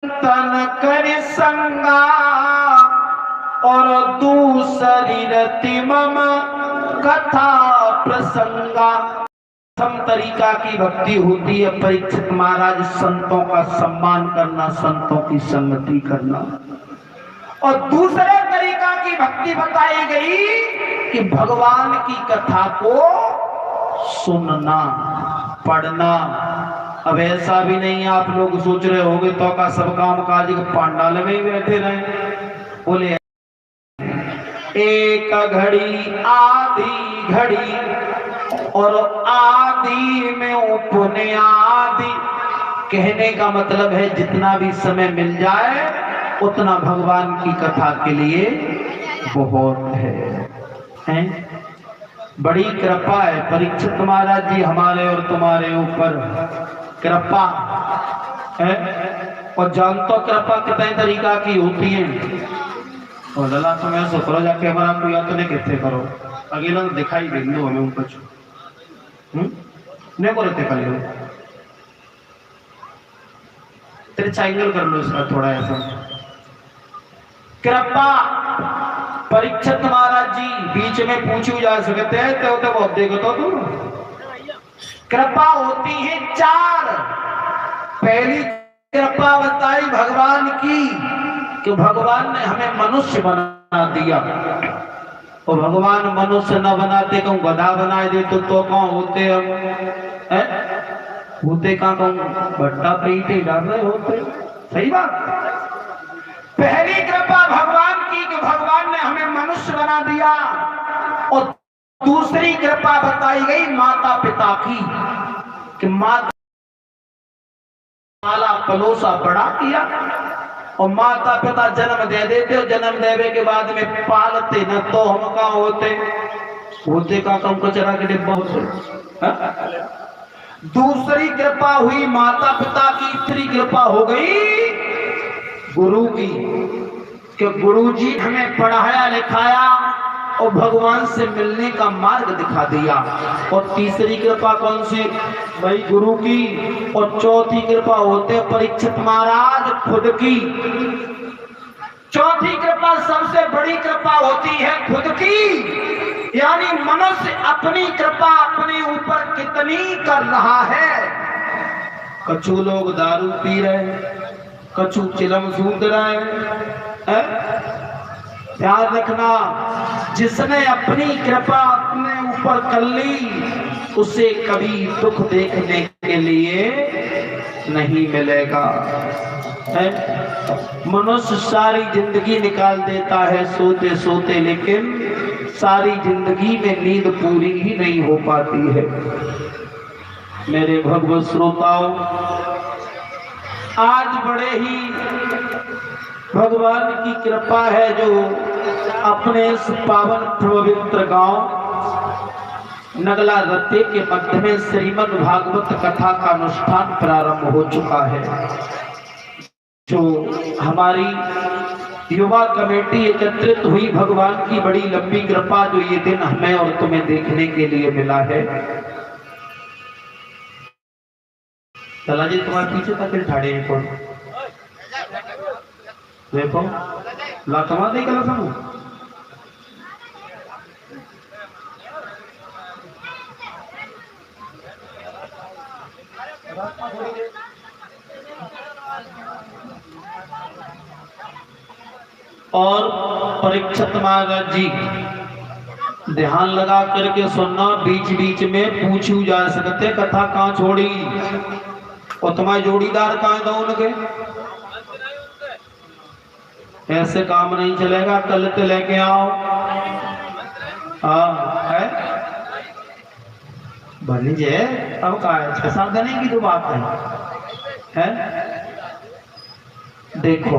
तन कर संगा और दूसरी रति मम कथा प्रसंगा। प्रथम तरीका की भक्ति होती है परीक्षित महाराज, संतों का सम्मान करना, संतों की संगति करना। और दूसरे तरीका की भक्ति बताई गई कि भगवान की कथा को सुनना, पढ़ना। अब ऐसा भी नहीं आप लोग सोच रहे होंगे तो का सब काम काज पांडाल में ही बैठे रहे। बोले एक घड़ी आधी घड़ी और आदि में उपने आदि। कहने का मतलब है जितना भी समय मिल जाए उतना भगवान की कथा के लिए बहुत है? बड़ी कृपा है परीक्षित महाराज जी हमारे और तुम्हारे ऊपर, कृपा है। और जानतो कृपा कितने तरीका की होती है। और लला तो मैं करो जाके हमारा कोई या तो नहीं कहते करो अगले दिखाई दे दो हमें उनको नहीं को रहते कर लो तेरे चाइंगल कर लो इसका थोड़ा ऐसा। कृपा परीक्षित महाराज जी बीच में पूछू जा सकते हैं तो बहुत देखो तो तू कृपा होती है चार। पहली कृपा बताई भगवान की कि भगवान ने हमें मनुष्य बना दिया। और भगवान मनुष्य न बनाते कहूँ गधा बनाए देते तो कौन होते हम होते कहाँ कहूँ भट्टा पीटे डाल रहे होते। सही बात। पहली कृपा भगवान की कि भगवान ने हमें मनुष्य बना दिया। और दूसरी कृपा बताई गई माता पिता की कि माता माला पलोसा बड़ा किया और माता पिता जन्म दे देते और जन्म देने के बाद में पालते न तो हम कहाँ होते का कम कचरा के डिब्बा होते। दूसरी कृपा हुई माता पिता की। तीसरी कृपा हो गई गुरु की कि गुरु जी हमें पढ़ाया लिखाया और भगवान से मिलने का मार्ग दिखा दिया। और तीसरी कृपा कौन सी भाई? गुरु की। और चौथी कृपा होते परीक्षित महाराज खुद की। चौथी कृपा सबसे बड़ी कृपा होती है खुद की, यानी मनुष्य अपनी कृपा अपने ऊपर कितनी कर रहा है। कछु लोग दारू पी रहे, कछु चिलम सूंघ रहे हैं। ध्यान रखना, जिसने अपनी कृपा अपने ऊपर कर ली उसे कभी दुख देखने के लिए नहीं मिलेगा। मनुष्य सारी जिंदगी निकाल देता है सोते सोते, लेकिन सारी जिंदगी में नींद पूरी ही नहीं हो पाती है। मेरे भगवत श्रोताओं, आज बड़े ही भगवान की कृपा है जो अपने इस पावन पवित्र गांव नगला रत्ते के मध्य में श्रीमद् भागवत कथा का अनुष्ठान प्रारंभ हो चुका है। जो हमारी युवा कमेटी एकत्रित हुई, भगवान की बड़ी लंबी कृपा जो ये दिन हमें और तुम्हें देखने के लिए मिला है। चला जी तुम्हारे पीछे तक ठाड़े हैं कौन देखो लाखमा दे कल समूह और परीक्षित महाराज जी ध्यान लगा करके सुनना, बीच बीच में पूछू जा सकते कथा कहाँ छोड़ी और तुम्हारे जोड़ीदार कहाँ दो उनके। ऐसे काम नहीं चलेगा, कल तो लेके आओ। हाँ है भलीजे अब का है साधने की तो बात है? देखो,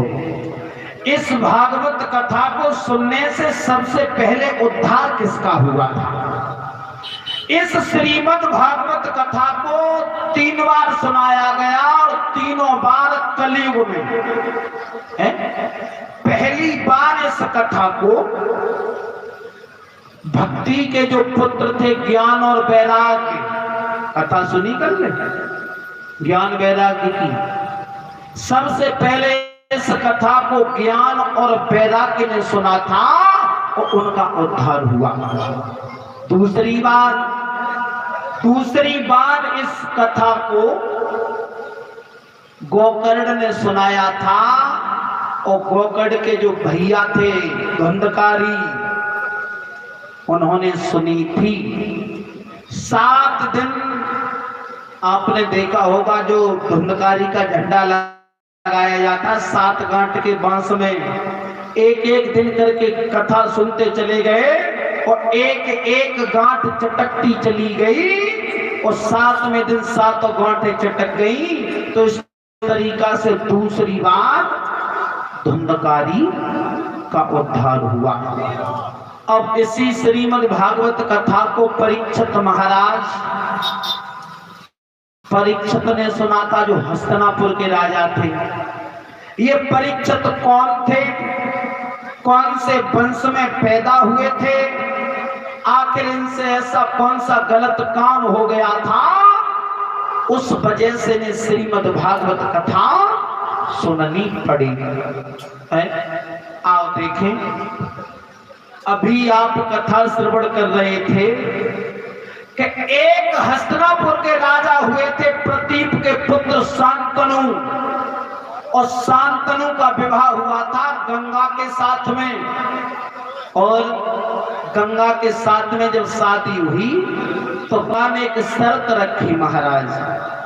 इस भागवत कथा को सुनने से सबसे पहले उद्धार किसका हुआ था? इस श्रीमद् भागवत कथा को 3 बार सुनाया गया और तीनों बार कलयुग में है। पहली बार इस कथा को भक्ति के जो पुत्र थे ज्ञान और वैराग्य, कथा सुनी कर ले ज्ञान वैराग्य की, सबसे पहले इस कथा को ज्ञान और वैराग्य ने सुना था और उनका उद्धार हुआ। दूसरी बार इस कथा को गोकर्ण ने सुनाया था और गोकर्ण के जो भैया थे धुंधकारी, उन्होंने सुनी थी। 7 दिन आपने देखा होगा जो धुंधकारी का झंडा लगाया जाता, 7 गांठ के बांस में एक दिन करके कथा सुनते चले गए और एक गांठ चटकती चली गई और 7वें दिन 7 गांठें चटक गई। तो इस तरीका से दूसरी बार धुंधकारी का उद्धार हुआ। अब इसी श्रीमद् भागवत कथा को परीक्षित ने सुना था, जो हस्तिनापुर के राजा थे। ये परीक्षित कौन थे, कौन से वंश में पैदा हुए थे, आखिर इनसे ऐसा कौन सा गलत काम हो गया था, उस वजह से ने श्रीमद् भागवत कथा सुननी पड़ी है। आओ देखें, अभी आप कथा श्रवण कर रहे थे कि एक हस्तिनापुर के राजा हुए थे प्रतीप के पुत्र शांतनु, और शांतनु का विवाह हुआ था गंगा के साथ में। और गंगा के साथ में जब शादी हुई तो मां ने एक शर्त रखी महाराज,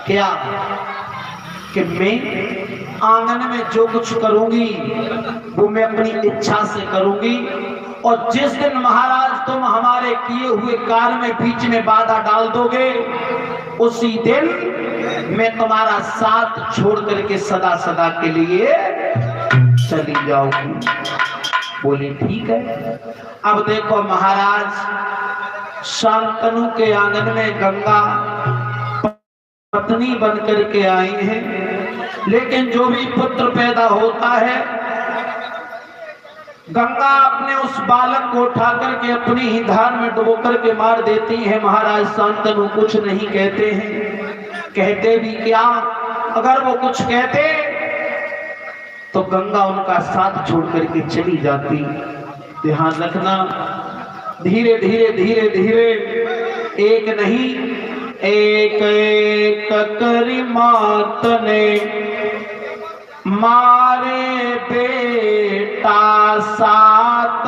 क्या कि मैं आंगन में जो कुछ करूंगी वो मैं अपनी इच्छा से करूंगी, और जिस दिन महाराज तुम हमारे किए हुए कार्य में बीच में बाधा डाल दोगे उसी दिन मैं तुम्हारा साथ छोड़ करके सदा सदा के लिए चली जाऊंगी। बोले ठीक है। अब देखो महाराज, शांतनु के आंगन में गंगा पत्नी बन करके आई है, लेकिन जो भी पुत्र पैदा होता है गंगा अपने उस बालक को उठा करके अपनी ही धार में डुबो करके मार देती है। महाराज शांतनु कुछ नहीं कहते हैं, कहते भी क्या, अगर वो कुछ कहते तो गंगा उनका साथ छोड़ करके चली जाती। ध्यान रखना, धीरे धीरे धीरे धीरे, एक नहीं एक एक करी मात ने मारे बेटा 7,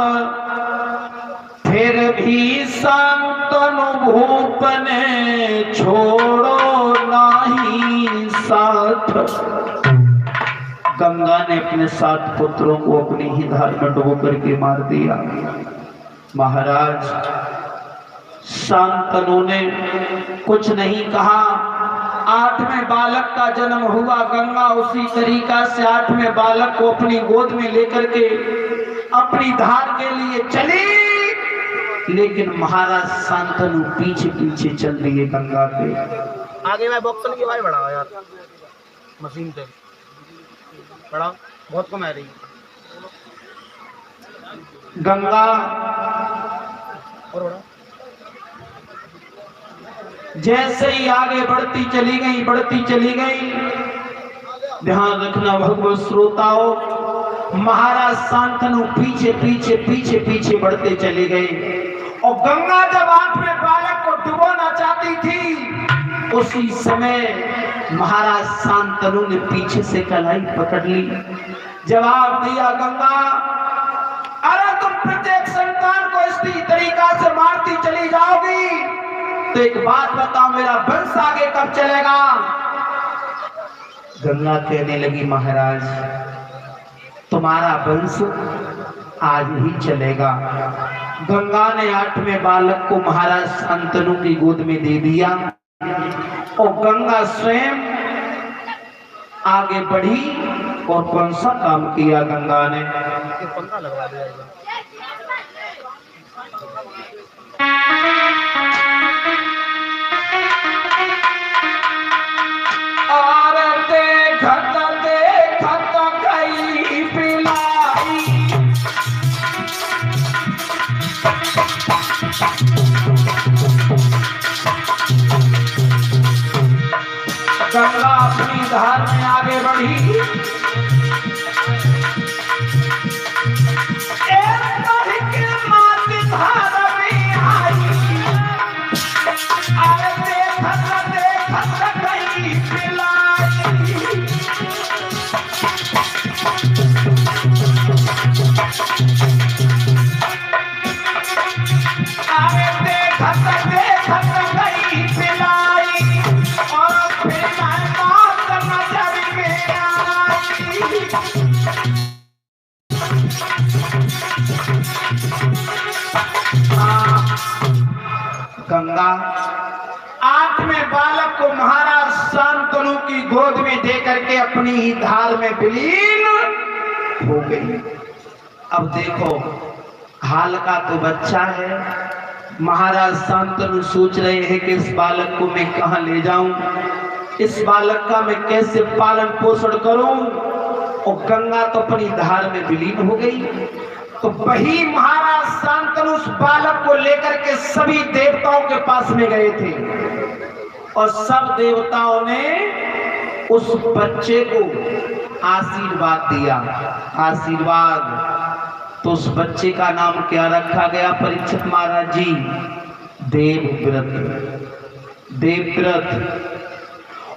फिर भी शांतनु भूप ने छोड़ो नहीं साथ। गंगा ने अपने 7 पुत्रों को अपनी ही धार में डुबो करके मार दिया। महाराज शांतनु ने कुछ नहीं कहा। 8वें बालक का जन्म हुआ। गंगा उसी तरीका से 8वें बालक को अपनी गोद में लेकर के अपनी धार के लिए चली, लेकिन महाराज शांतनु पीछे पीछे चल रही है गंगा के आगे। मैं बॉक्स की आवाज बढ़ाओ यार, मशीन पे बढ़ाओ, बहुत कम आ रही। गंगा और बढ़ाओ। जैसे ही आगे बढ़ती चली गई, बढ़ती चली गई। ध्यान रखना भगवत श्रोताओ, महाराज शांतनु पीछे पीछे पीछे पीछे बढ़ते चले गए, और गंगा जब 8वें बालक को डुबोना चाहती थी उसी समय महाराज शांतनु ने पीछे से कलाई पकड़ ली। जवाब दिया, गंगा अरे तुम प्रत्येक संतान को इसी तरीका से मारती चली जाओगी तो एक बात बताओ, मेरा वंश आगे कब चलेगा? गंगा कहने लगी, महाराज तुम्हारा वंश आज ही चलेगा। गंगा ने 8वें बालक को महाराज शांतनु की गोद में दे दिया और गंगा स्वयं आगे बढ़ी। और कौन सा काम किया गंगा ने? पंखा लगवा दिया। गंगा अपनी धार में आगे बढ़ी गंगा 8वें बालक को महाराज शांतनु की गोद में दे करके अपनी ही धार में विलीन हो गई। अब देखो, हाल का तो बच्चा है। महाराज शांतनु सोच रहे हैं कि इस बालक को मैं कहां ले जाऊं, इस बालक का मैं कैसे पालन पोषण करूं। और गंगा तो अपनी धार में विलीन हो गई। तो वही महाराज शांतनु उस बालक को लेकर के सभी देवताओं के पास में गए थे और सब देवताओं ने उस बच्चे को आशीर्वाद दिया। आशीर्वाद तो उस बच्चे का नाम क्या रखा गया परीक्षित महाराज जी? देवव्रत। देवव्रत।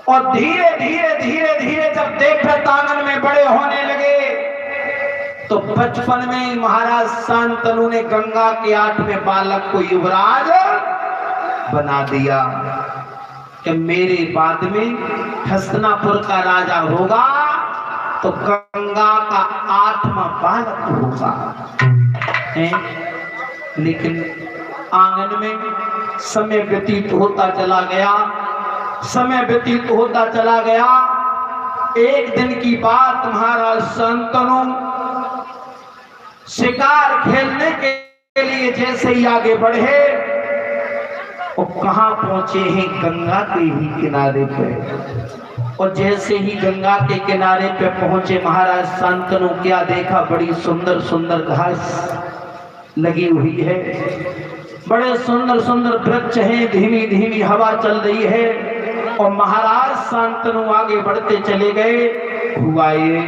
और धीरे धीरे धीरे धीरे जब देवव्रत आंगन में बड़े होने लगे तो बचपन में महाराज शांतनु ने गंगा के 8वें बालक को युवराज बना दिया कि मेरे बाद में हस्तिनापुर का राजा होगा तो गंगा का 8वां बालक होगा। लेकिन आंगन में समय व्यतीत होता चला गया, समय व्यतीत होता चला गया। एक दिन की बात, महाराज शांतनु शिकार खेलने के लिए जैसे ही आगे बढ़े और कहां पहुंचे हैं? गंगा के ही किनारे पे। और जैसे ही गंगा के किनारे पे पहुंचे महाराज शांतनु, क्या देखा? बड़ी सुंदर सुंदर घास लगी हुई है, बड़े सुंदर सुंदर वृक्ष हैं, धीमी धीमी हवा चल रही है। और महाराज शांतनु आगे बढ़ते चले गए। हुआ ये,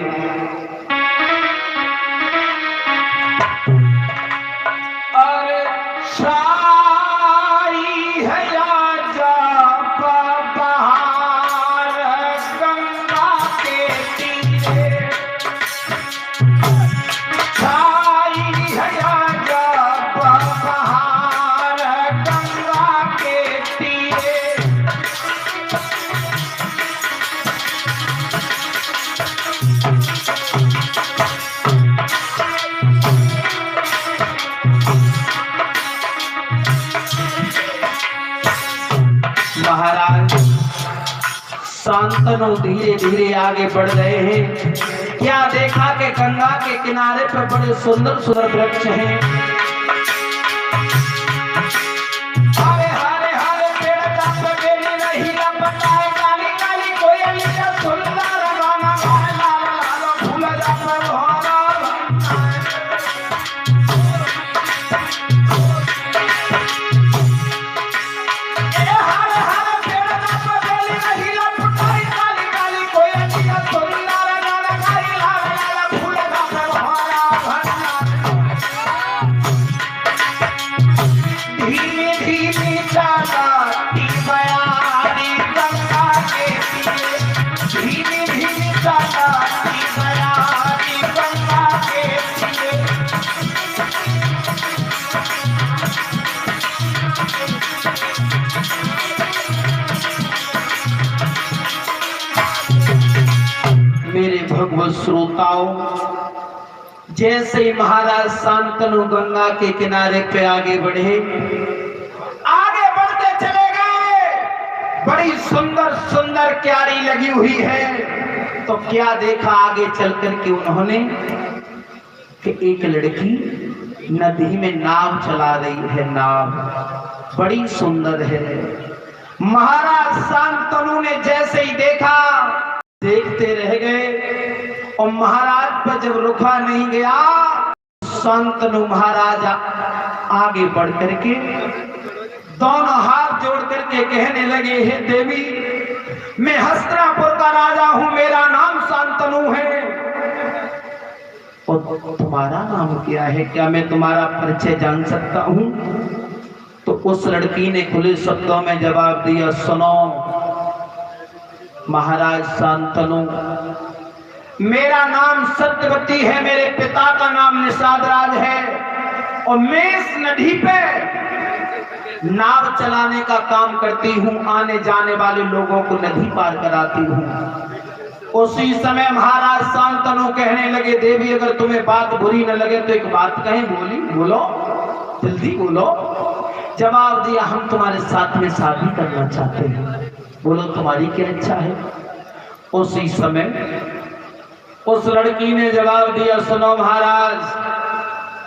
महाराज शांतनु धीरे धीरे आगे बढ़ रहे हैं। क्या देखा कि गंगा के किनारे पर बड़े सुंदर सुंदर वृक्ष हैं। हरे हरे हरे पेड़ का बेली नहीं लपटा है, काली काली कोयलिया सुंदर गाना गाए, लाल लाल फूल जाता भोरा भगवत श्रोताओं, जैसे ही महाराज शांतनु गंगा के किनारे पे आगे बढ़े, आगे बढ़ते चले गए। बड़ी सुंदर सुंदर क्यारी लगी हुई है। तो क्या देखा आगे चल करके उन्होंने कि एक लड़की नदी में नाव चला रही है। नाव बड़ी सुंदर है। महाराज शांतनु ने जैसे ही देखा, देखते रह गए। और महाराज पर जब रुका नहीं गया, शांतनु महाराज आगे बढ़ करके दोनों हाथ जोड़ करके कहने लगे, हे देवी, मैं हस्तिनापुर का राजा हूं, मेरा नाम शांतनु है। और तुम्हारा नाम क्या है? क्या मैं तुम्हारा परिचय जान सकता हूं? तो उस लड़की ने खुले शब्दों में जवाब दिया, सुनो महाराज शांतनु, मेरा नाम सत्यवती है, मेरे पिता का नाम निषादराज है और मैं इस नदी पे नाव चलाने का काम करती हूँ, आने जाने वाले लोगों को नदी पार कराती हूँ। उसी समय महाराज शांतनु कहने लगे, देवी अगर तुम्हें बात बुरी न लगे तो एक बात कहें। बोलो जल्दी बोलो। जवाब दिया, हम तुम्हारे साथ में शादी करना चाहते हैं, बोलो तुम्हारी क्या इच्छा है। उसी समय उस लड़की ने जवाब दिया, सुनो महाराज,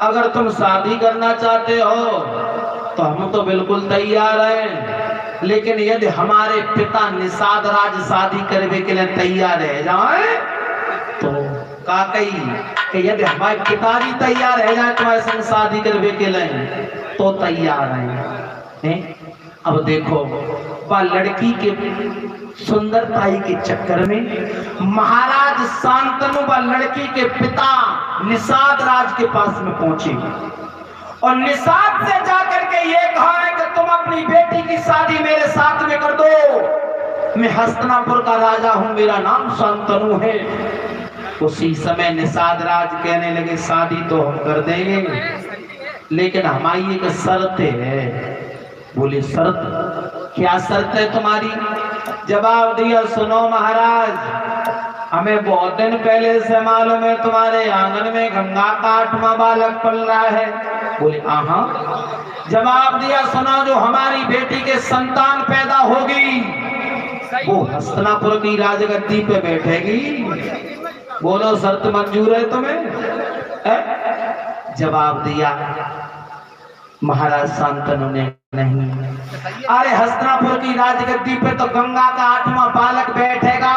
अगर तुम शादी करना चाहते हो तो हम तो बिल्कुल तैयार हैं, लेकिन यदि हमारे पिता निषाद राज शादी करने के लिए तैयार है जाए तो का कही कि यदि हमारे पिताजी तैयार है जाए तुम्हारे संग शादी करने के लिए तो तैयार हैं। अब देखो, वह लड़की के सुंदरताई के चक्कर में महाराज शांतनु व लड़की के पिता निषाद राज के पास में पहुंचे और निषाद से जाकर के ये कहा है कि तुम अपनी बेटी की शादी मेरे साथ में कर दो, मैं हस्तिनापुर का राजा हूं, मेरा नाम शांतनु है। उसी समय निषाद राज कहने लगे, शादी तो हम कर देंगे, लेकिन हमारी एक शर्त है। बोले शर्त? क्या शर्त है तुम्हारी? जवाब दिया, सुनो महाराज, हमें बहुत दिन पहले से मालूम है तुम्हारे आंगन में गंगा का 8वां बालक पल रहा है। बोले आहा। जवाब दिया, सुनो, जो हमारी बेटी के संतान पैदा होगी वो हस्तिनापुर की राजगद्दी पे बैठेगी, बोलो शर्त मंजूर है तुम्हें? जवाब दिया महाराज शांतनु ने, नहीं। अरे हस्तिनापुर की राजगद्दी पे तो गंगा का 8वां बालक बैठेगा,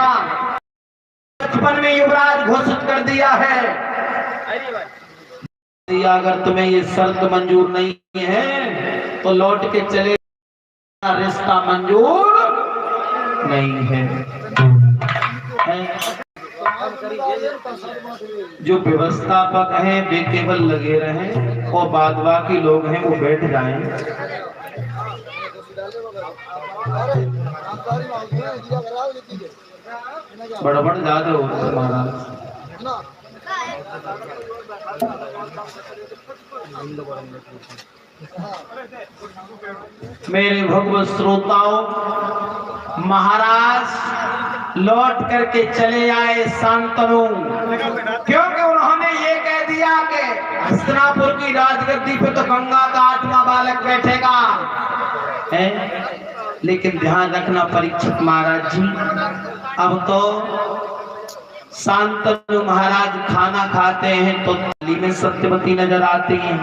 बचपन में युवराज घोषित कर दिया है। अगर तुम्हें ये शर्त मंजूर नहीं है तो लौट के चले, रिश्ता मंजूर नहीं है। जो व्यवस्थापक हैं वे केवल लगे रहें और बाद बाकी लोग हैं वो बैठ जाएं। बड़बड़ ज्यादा होता महाराज। मेरे भगवत श्रोताओं, महाराज लौट करके चले आए शांतनु, क्योंकि उन्होंने ये कह दिया कि हस्तिनापुर की राजगद्दी पे तो गंगा का 8वां बालक बैठेगा है। लेकिन ध्यान रखना परीक्षित महाराज जी, अब तो शांतनु महाराज खाना खाते हैं तो थाली में सत्यवती नजर आती है,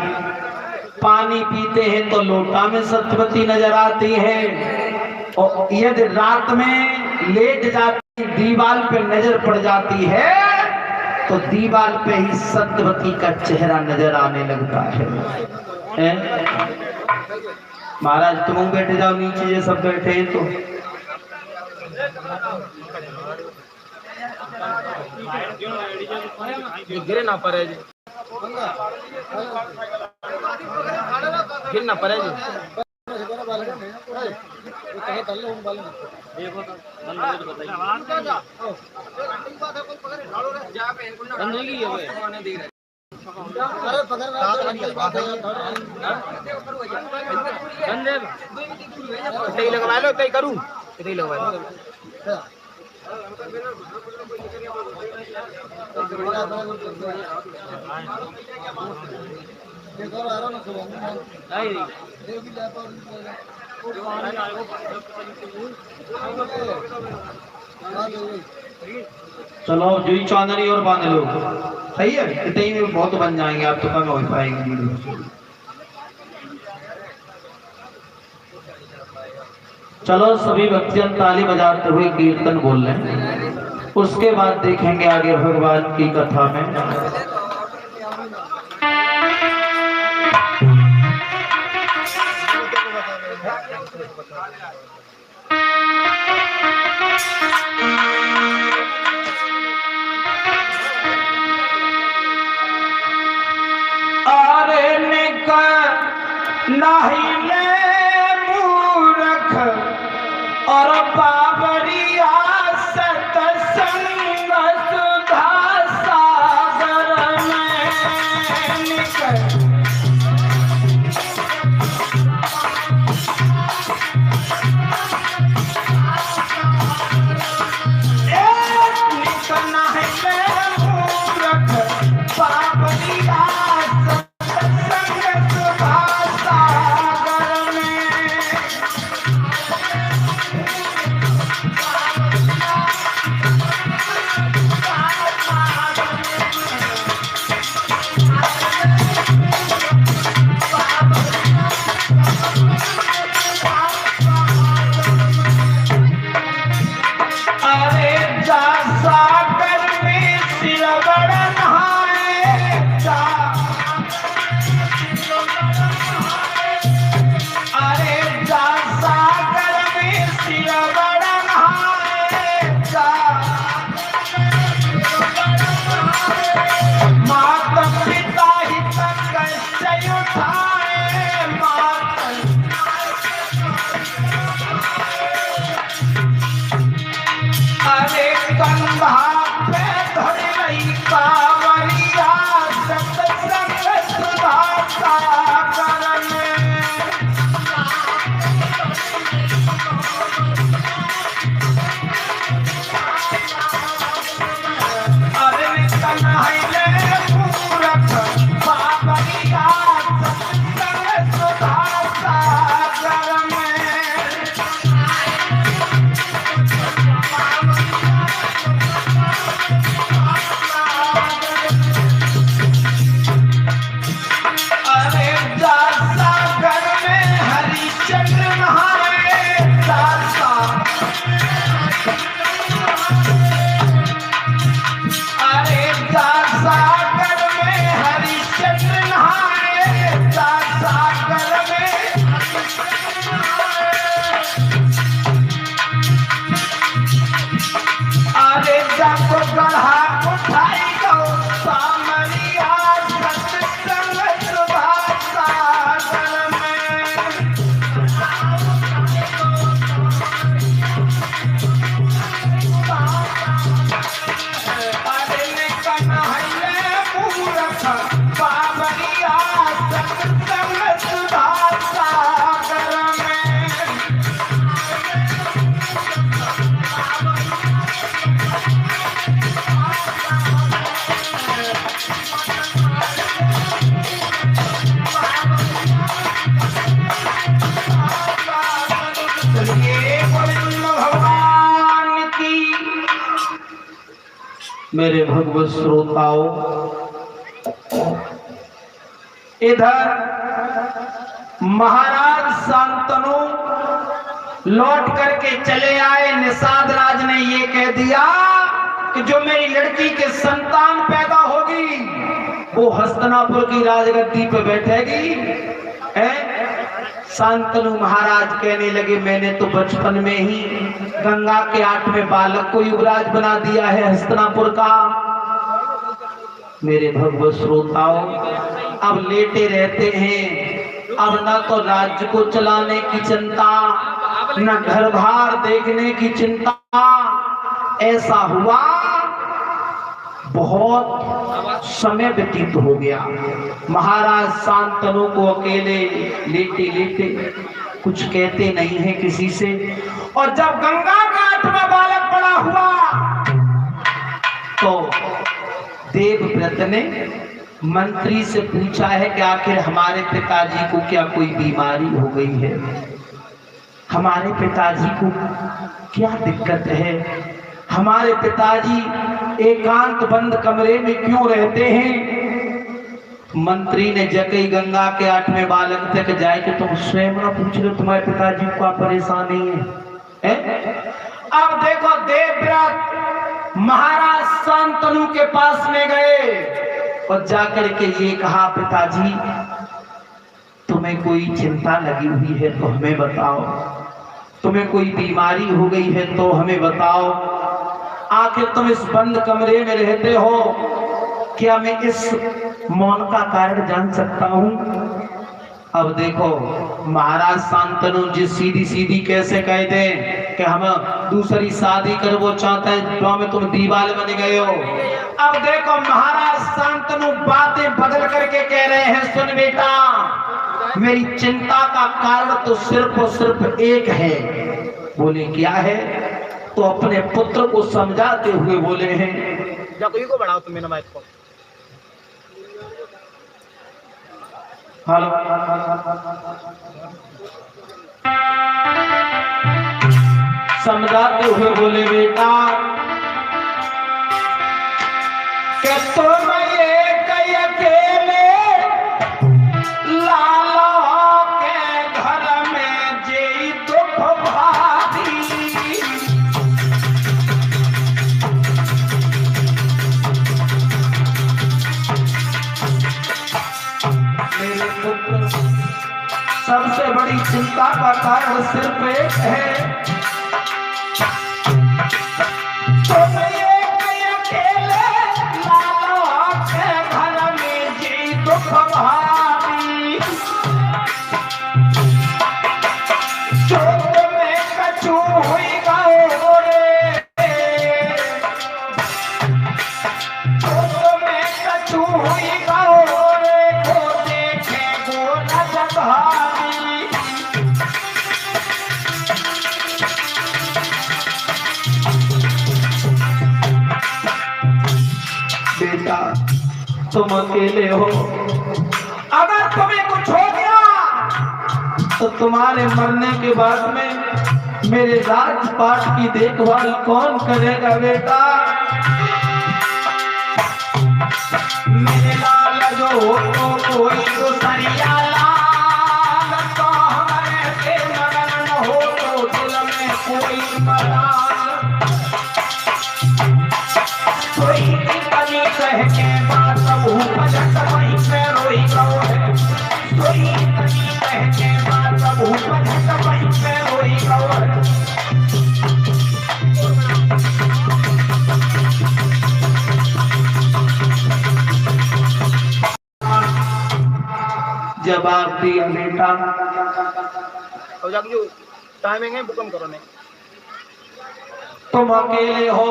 पानी पीते हैं तो लोटा में सत्यवती नजर आती है, और यदि रात में लेट जाती दीवार पे नजर पड़ जाती है तो दीवार पे ही सत्यवती का चेहरा नजर आने लगता है। महाराज तुम बैठ जाओ नीचे, ये सब बैठे हैं तो गिरे ना पड़े जी, गिर ना पड़े जी। लगवा लो कहीं करूँ लगवा लो। चलो जुई चांदनी और बांध लो, सही है। इतने ही में बहुत बन जाएंगे, आप तो कम हो पाएंगे। चलो सभी भक्तजन ताली बजाते हुए कीर्तन बोल रहे हैं, उसके बाद देखेंगे आगे भगवान की कथा में। अरे निकल नहीं ले मूर्ख और बाबरिया सतसंग सुधा सागर में निकल। निकल मूरख बाबरिया सत्संग सुधा सागर में। चलिए गोविंद भगवान की। मेरे भगवत श्रोताओं, इधर महाराज शांतनु लौट करके चले आए। निषाद राज ने ये कह दिया कि जो मेरी लड़की के संतान पैदा होगी वो हस्तिनापुर की राजगद्दी पे बैठेगी। शांतनु महाराज कहने लगे मैंने तो बचपन में ही गंगा के 8वें बालक को युवराज बना दिया है हस्तिनापुर का। मेरे भगवत श्रोताओं, अब लेटे रहते हैं, अब न तो राज्य को चलाने की चिंता, न घर बार देखने की चिंता। ऐसा हुआ, बहुत समय व्यतीत हो गया। महाराज शांतनु को अकेले लेटे लेटे कुछ कहते नहीं है किसी से। और जब गंगा का 8वां बालक बड़ा हुआ तो देवव्रत ने मंत्री से पूछा है कि आखिर हमारे पिताजी को क्या कोई बीमारी हो गई है, हमारे पिताजी को क्या दिक्कत है, हमारे पिताजी एकांत बंद कमरे में क्यों रहते हैं। मंत्री ने जकई गंगा के 8वें बालक तक जाए कि तुम स्वयं ना पूछ लो तुम्हारे पिताजी को क्या परेशानी है? अब देखो देवव्रत महाराज शांतनु के पास में गए और जाकर के ये कहा पिताजी तुम्हें कोई चिंता लगी हुई है तो हमें बताओ, तुम्हें कोई बीमारी हो गई है तो हमें बताओ, आखिर तुम इस बंद कमरे में रहते हो, क्या मैं इस मौन का कारण जान सकता हूं? अब देखो महाराज शांतनु जी सीधी सीधी कैसे कह दे कि हम दूसरी शादी कर वो चाहते हैं, गांव में तुम दीवाल बन गए हो। अब देखो महाराज शांतनु बातें बदल करके कह रहे हैं सुन बेटा, मेरी चिंता का कारण तो सिर्फ और सिर्फ एक है। बोले क्या है? तो अपने पुत्र को समझाते हुए बोले हैं जकई को बढ़ाओ तुम्हें माइक को। हेलो, समझाते हुए बोले बेटा कि तुम एक अकेले लाला के घर में जी दुख भारी, मेरे पुत्र सबसे बड़ी चिंता का कारण सिर्फ एक है, तुम एक अकेले लाला के घर में जी दुख भारी, जो तुम्हें कछु हुई गो रे, जो तुम्हें कछु हुई गो रे, को देखे गो न जगहारी। बेटा तुम अकेले हो, अगर तुम्हें कुछ हो गया तो तुम्हारे मरने के बाद में मेरे राजपाट की देखभाल कौन करेगा बेटा? मेरे लाल जो हो तो कोई तो सरिया लाल, तो हमारे के मगन न हो तो दिल में कोई मलाल, कोई कमी कह के बात सब भजत वहीं पे रोई गो है, कोई कमी कह के बात सब भजत वहीं पे रोई गो है। जवाब दिया बेटा और जाके टाइमिंग है बुकम करो ने तुम अकेले हो,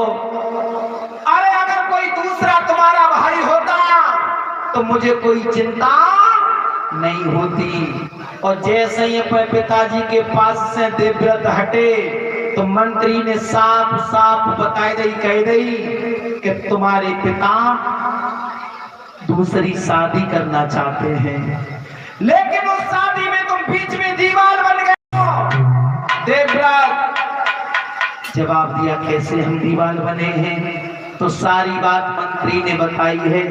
अरे अगर कोई दूसरा तुम्हारा भाई होता तो मुझे कोई चिंता नहीं होती। और जैसे ही अपने पिताजी के पास से देवव्रत हटे तो मंत्री ने साफ साफ बताई दी, कह दी कि तुम्हारे पिता दूसरी शादी करना चाहते हैं, लेकिन उस शादी में तुम बीच में दीवार बन गए हो। देवव्रत जवाब दिया, कैसे हम दीवार बने हैं? तो सारी बात मंत्री ने बताई है।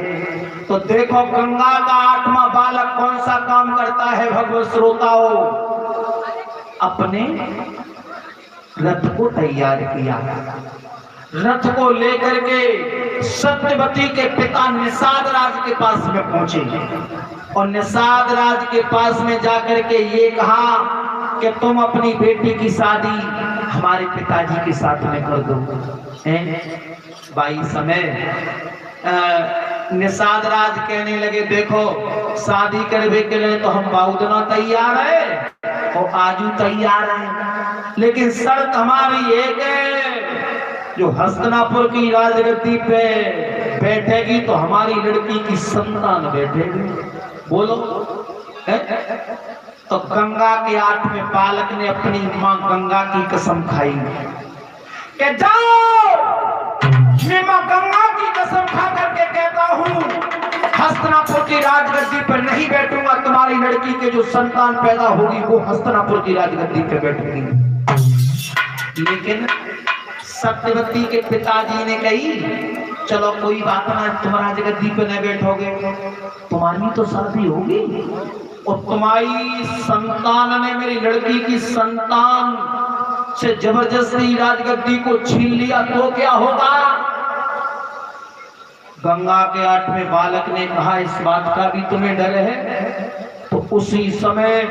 तो देखो गंगा का 8वां बालक कौन सा काम करता है भगवत श्रोताओं, अपने रथ को तैयार किया, रथ को लेकर के सत्यवती के पिता निषाद राज के पास में पहुंचे और निषाद राज के पास में जाकर के ये कहा कि तुम अपनी बेटी की शादी हमारे पिताजी के साथ में कर दो। भाई समय निषाद राज कहने लगे, देखो शादी करने के लिए तो हम बहुत ना तैयार है और आजू तैयार है, लेकिन शर्त हमारी एक है, जो हस्तिनापुर की राजगद्दी पे बैठेगी तो हमारी लड़की की संतान बैठेगी। बोलो तो गंगा के 8वें बालक ने अपनी मां गंगा की कसम खाई कि जाओ, मैं मां गंगा की कसम खा करके कहता हूं हस्तिनापुर की राजगद्दी पर नहीं बैठूंगा, तुम्हारी लड़की के जो संतान पैदा होगी वो हस्तिनापुर की राजगद्दी पर बैठेगी। लेकिन सत्यवती के पिताजी ने कही, चलो कोई बात ना, तुम राजगद्दी पे न बैठोगे, तुम्हारी तो शादी होगी और तुम्हारी संतान ने मेरी लड़की की संतान से जबरदस्ती राजगद्दी को छीन लिया तो क्या होगा? गंगा के 8वें बालक ने कहा, इस बात का भी तुम्हें डर है? तो उसी समय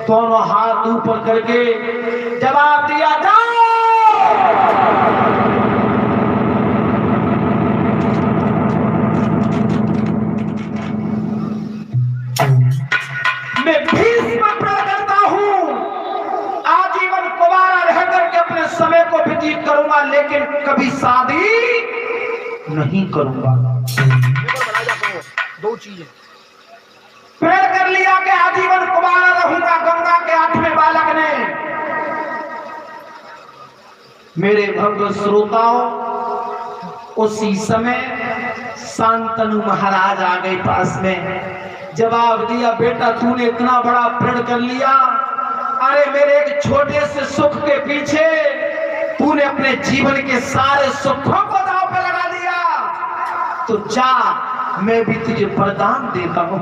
दोनों हाथ ऊपर करके जवाब दिया, जाओ मैं भीष्म प्रण करता हूं, आजीवन कुंवारा रह करके अपने समय को व्यतीत करूंगा, लेकिन कभी शादी नहीं करूंगा। दो चीजें प्रण कर लिया कि आजीवन कुंवारा रहूंगा। गंगा के 8वें बालक ने, मेरे भक्त श्रोताओं, उसी समय शांतनु महाराज आ गए पास में, जवाब दिया, बेटा तूने इतना बड़ा प्रण कर लिया, अरे मेरे एक छोटे से सुख के पीछे तूने अपने जीवन के सारे सुखों को दांव पे लगा दिया, तो जा मैं भी तुझे वरदान देता हूं।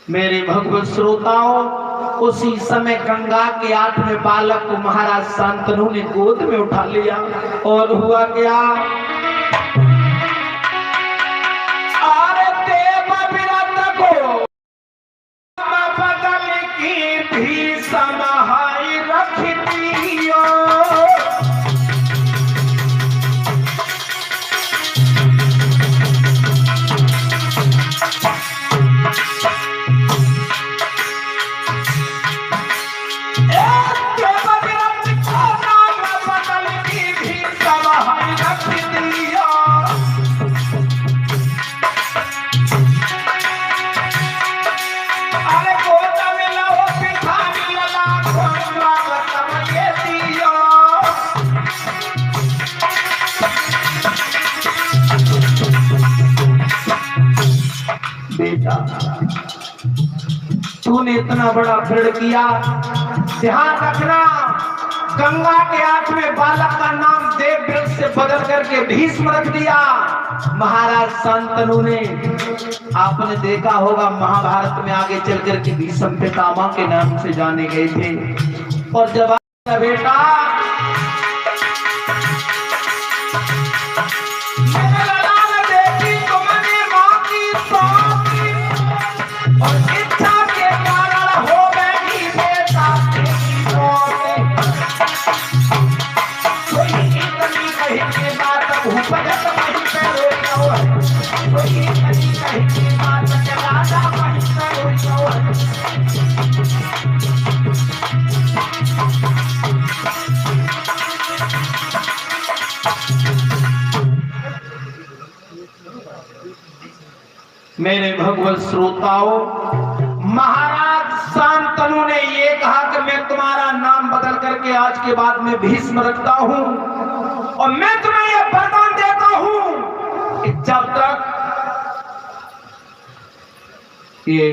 मेरे भगवत श्रोताओं, उसी समय गंगा के 8वें बालक को महाराज शांतनु ने गोद में उठा लिया और हुआ क्या? समाई रखती हो तूने इतना बड़ा प्रण किया, ध्यान रखना, गंगा के 8वें बालक का नाम देवव्रत से बदल करके भीष्म रख दिया। महाराज शांतनु ने, आपने देखा होगा महाभारत में आगे चल करके भीष्म पितामह के नाम से जाने गए थे। और जब बेटा मेरे भगवत श्रोताओं, महाराज शांतनु ने ये कहा कि मैं तुम्हारा नाम बदल करके आज के बाद में भीष्म रखता हूं और मैं तुम्हें ये वरदान देता हूं कि जब तक ये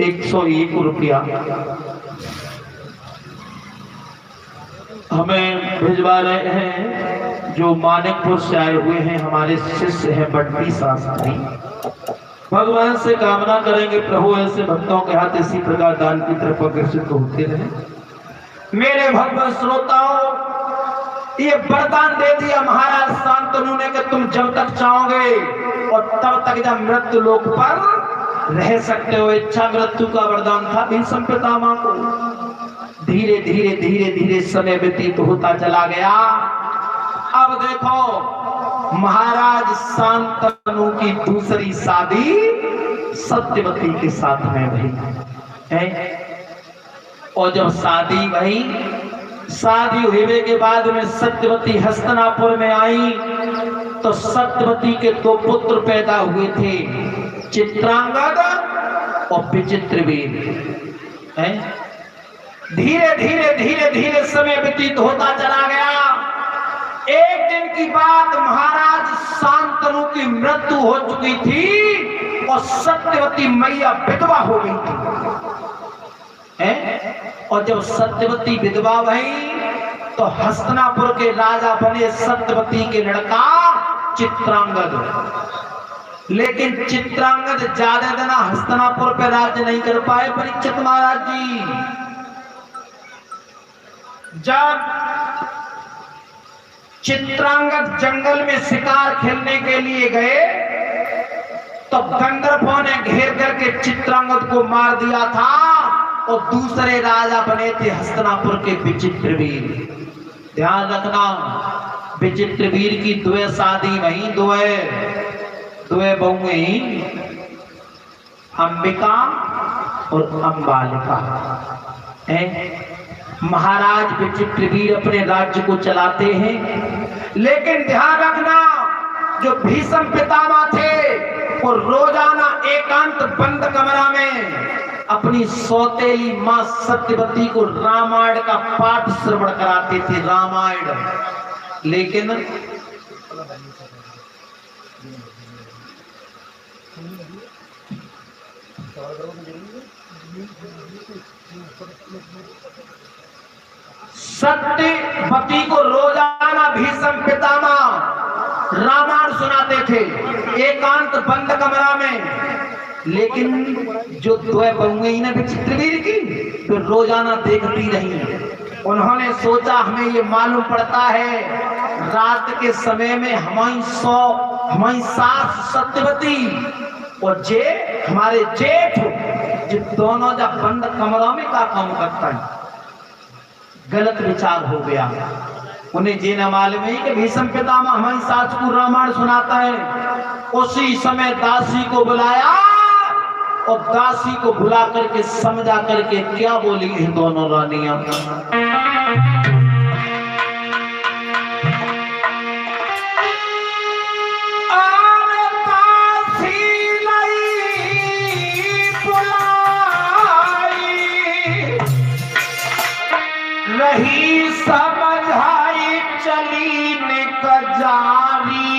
101 रुपया हमें भिजवा रहे हैं, जो मानिकपुर से आए हुए हैं, हमारे शिष्य हैं बंटी शास्त्री। भगवान से कामना करेंगे प्रभु ऐसे भक्तों के हाथ इसी प्रकार दान की तरफ आकर्षित होते रहे। मेरे भगवान श्रोताओं, ये वरदान दे दिया महाराज शांतनु ने कि तुम जब तक चाहोगे और तब तक जब मृत्यु लोक पर रह सकते हो। इच्छा मृत्यु का वरदान था भीष्म पितामह को। धीरे धीरे धीरे धीरे समय व्यतीत होता चला गया। अब देखो महाराज शांतनु की दूसरी शादी सत्यवती के साथ में भई है। और जब शादी भई, शादी हुए के बाद में सत्यवती हस्तिनापुर में आई तो सत्यवती के 2 पुत्र पैदा हुए थे, चित्रांगद और विचित्रवीर है। धीरे धीरे धीरे धीरे समय व्यतीत होता चला गया। एक दिन की बात, महाराज शांतनु की मृत्यु हो चुकी थी और सत्यवती मैया विधवा हो गई थी है? और जब सत्यवती विधवा भई तो हस्तिनापुर के राजा बने सत्यवती के लड़का चित्रांगद। लेकिन चित्रांगद ज्यादा दिन हस्तिनापुर पे राज्य नहीं कर पाए परीक्षित महाराज जी। जब चित्रांगद जंगल में शिकार खेलने के लिए गए तो गंधर्वों ने घेर करके चित्रांगद को मार दिया था और दूसरे राजा बने थे हस्तिनापुर के विचित्रवीर। ध्यान रखना, विचित्रवीर की 2 शादी वही 2 बहुएं, अंबिका और अंबालिका है। महाराज विचित्रवीर अपने राज्य को चलाते हैं, लेकिन ध्यान रखना जो भीष्म पितामह थे वो रोजाना एकांत बंद कमरा में अपनी सौतेली मां सत्यवती को रामायण का पाठ श्रवण कराते थे, रामायण। लेकिन सत्यवती को रोजाना भीष्म पितामह रामायण सुनाते थे एकांत बंद कमरा में। लेकिन जो 2 बहुएं ना विचित्रवीर की तो रोजाना देखती रही। उन्होंने सोचा हमें ये मालूम पड़ता है रात के समय में हमारी सास सत्यवती और हमारे जेठ जो दोनों जब बंद कमरों में का काम करता है। गलत विचार हो गया। उन्हें ये न मालूम है कि भीष्म पितामह हमारी सास को रामायण सुनाता है। उसी समय दासी को बुलाया और दासी को बुला करके समझा करके क्या बोली हैं दोनों रानियां। रही समझाई चली निकजारी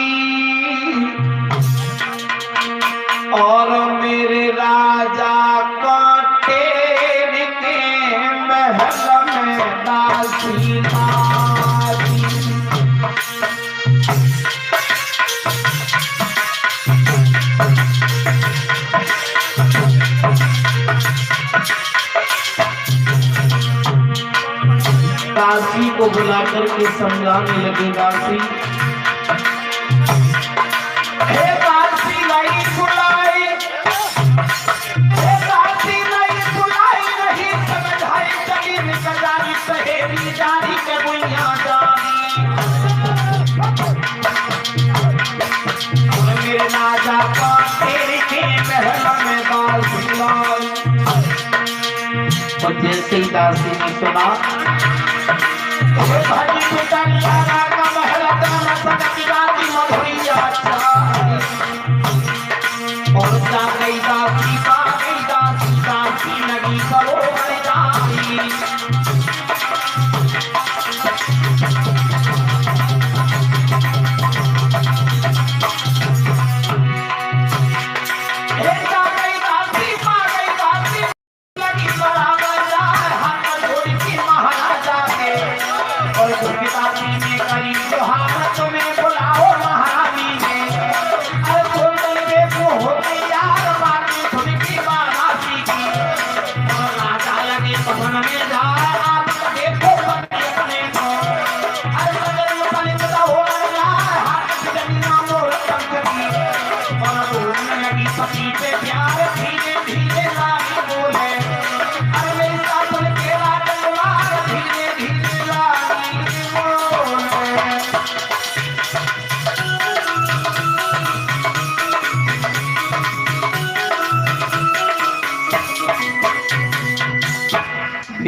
और मेरे राजा को टेर के महल में दासी नारी। दासी को बुलाकर के समझाने लगे, दासी हे दासी नहीं बुलाई, हे दासी नहीं बुलाई, नहीं समझाई चली निकजारी सहेली जारी के बुइया जानी। मेरे राजा का तेरे के महल में दासी लाई। और जैसे ही दासी ने सुना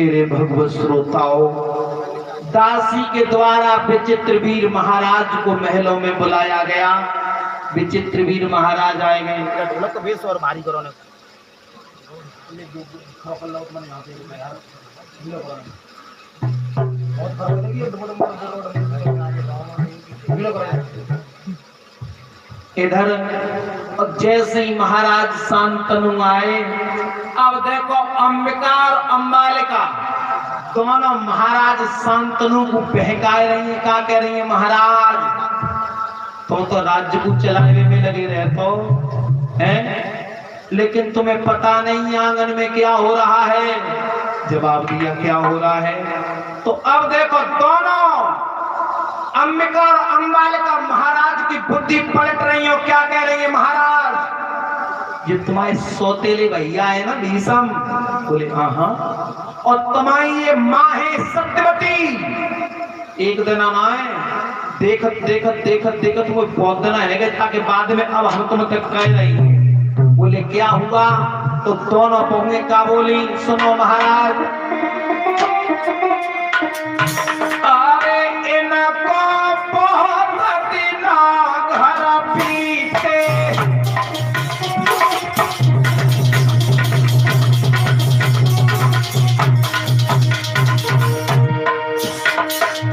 मेरे भगवत श्रोताओं, दासी के द्वारा विचित्रवीर महाराज को महलों में बुलाया गया। विचित्रवीर महाराज आए गए। ढोलक तो बेस और भारी करो ने इधर जैसे ही महाराज शांतनु आए, अब देखो अंबिका और अम्बालिका दोनों महाराज शांतनु को बहका रही है। क्या कह रही है? महाराज तुम तो राज्य को चलाने में लगे रहते हो हैं, लेकिन तुम्हें पता नहीं आंगन में क्या हो रहा है। जवाब दिया क्या हो रहा है। तो अब देखो दोनों अंबिका और अम्बालिका महाराज की बुद्धि पलट रही हो। क्या कह रही है? महाराज ये तुम्हारे सौतेले भैया है ना भीषम? बोले हाँ। और तुम्हारी ये माँ है सत्यवती। एक दिन आए देखत देखत देखत देखत वो बहुत दिन आएगा ताकि बाद में अब हम तुम तक कह रही है। बोले क्या हुआ? तो दोनों पोंगे का बोली, सुनो महाराज। अरे इनको बहुत दिना घर पीते,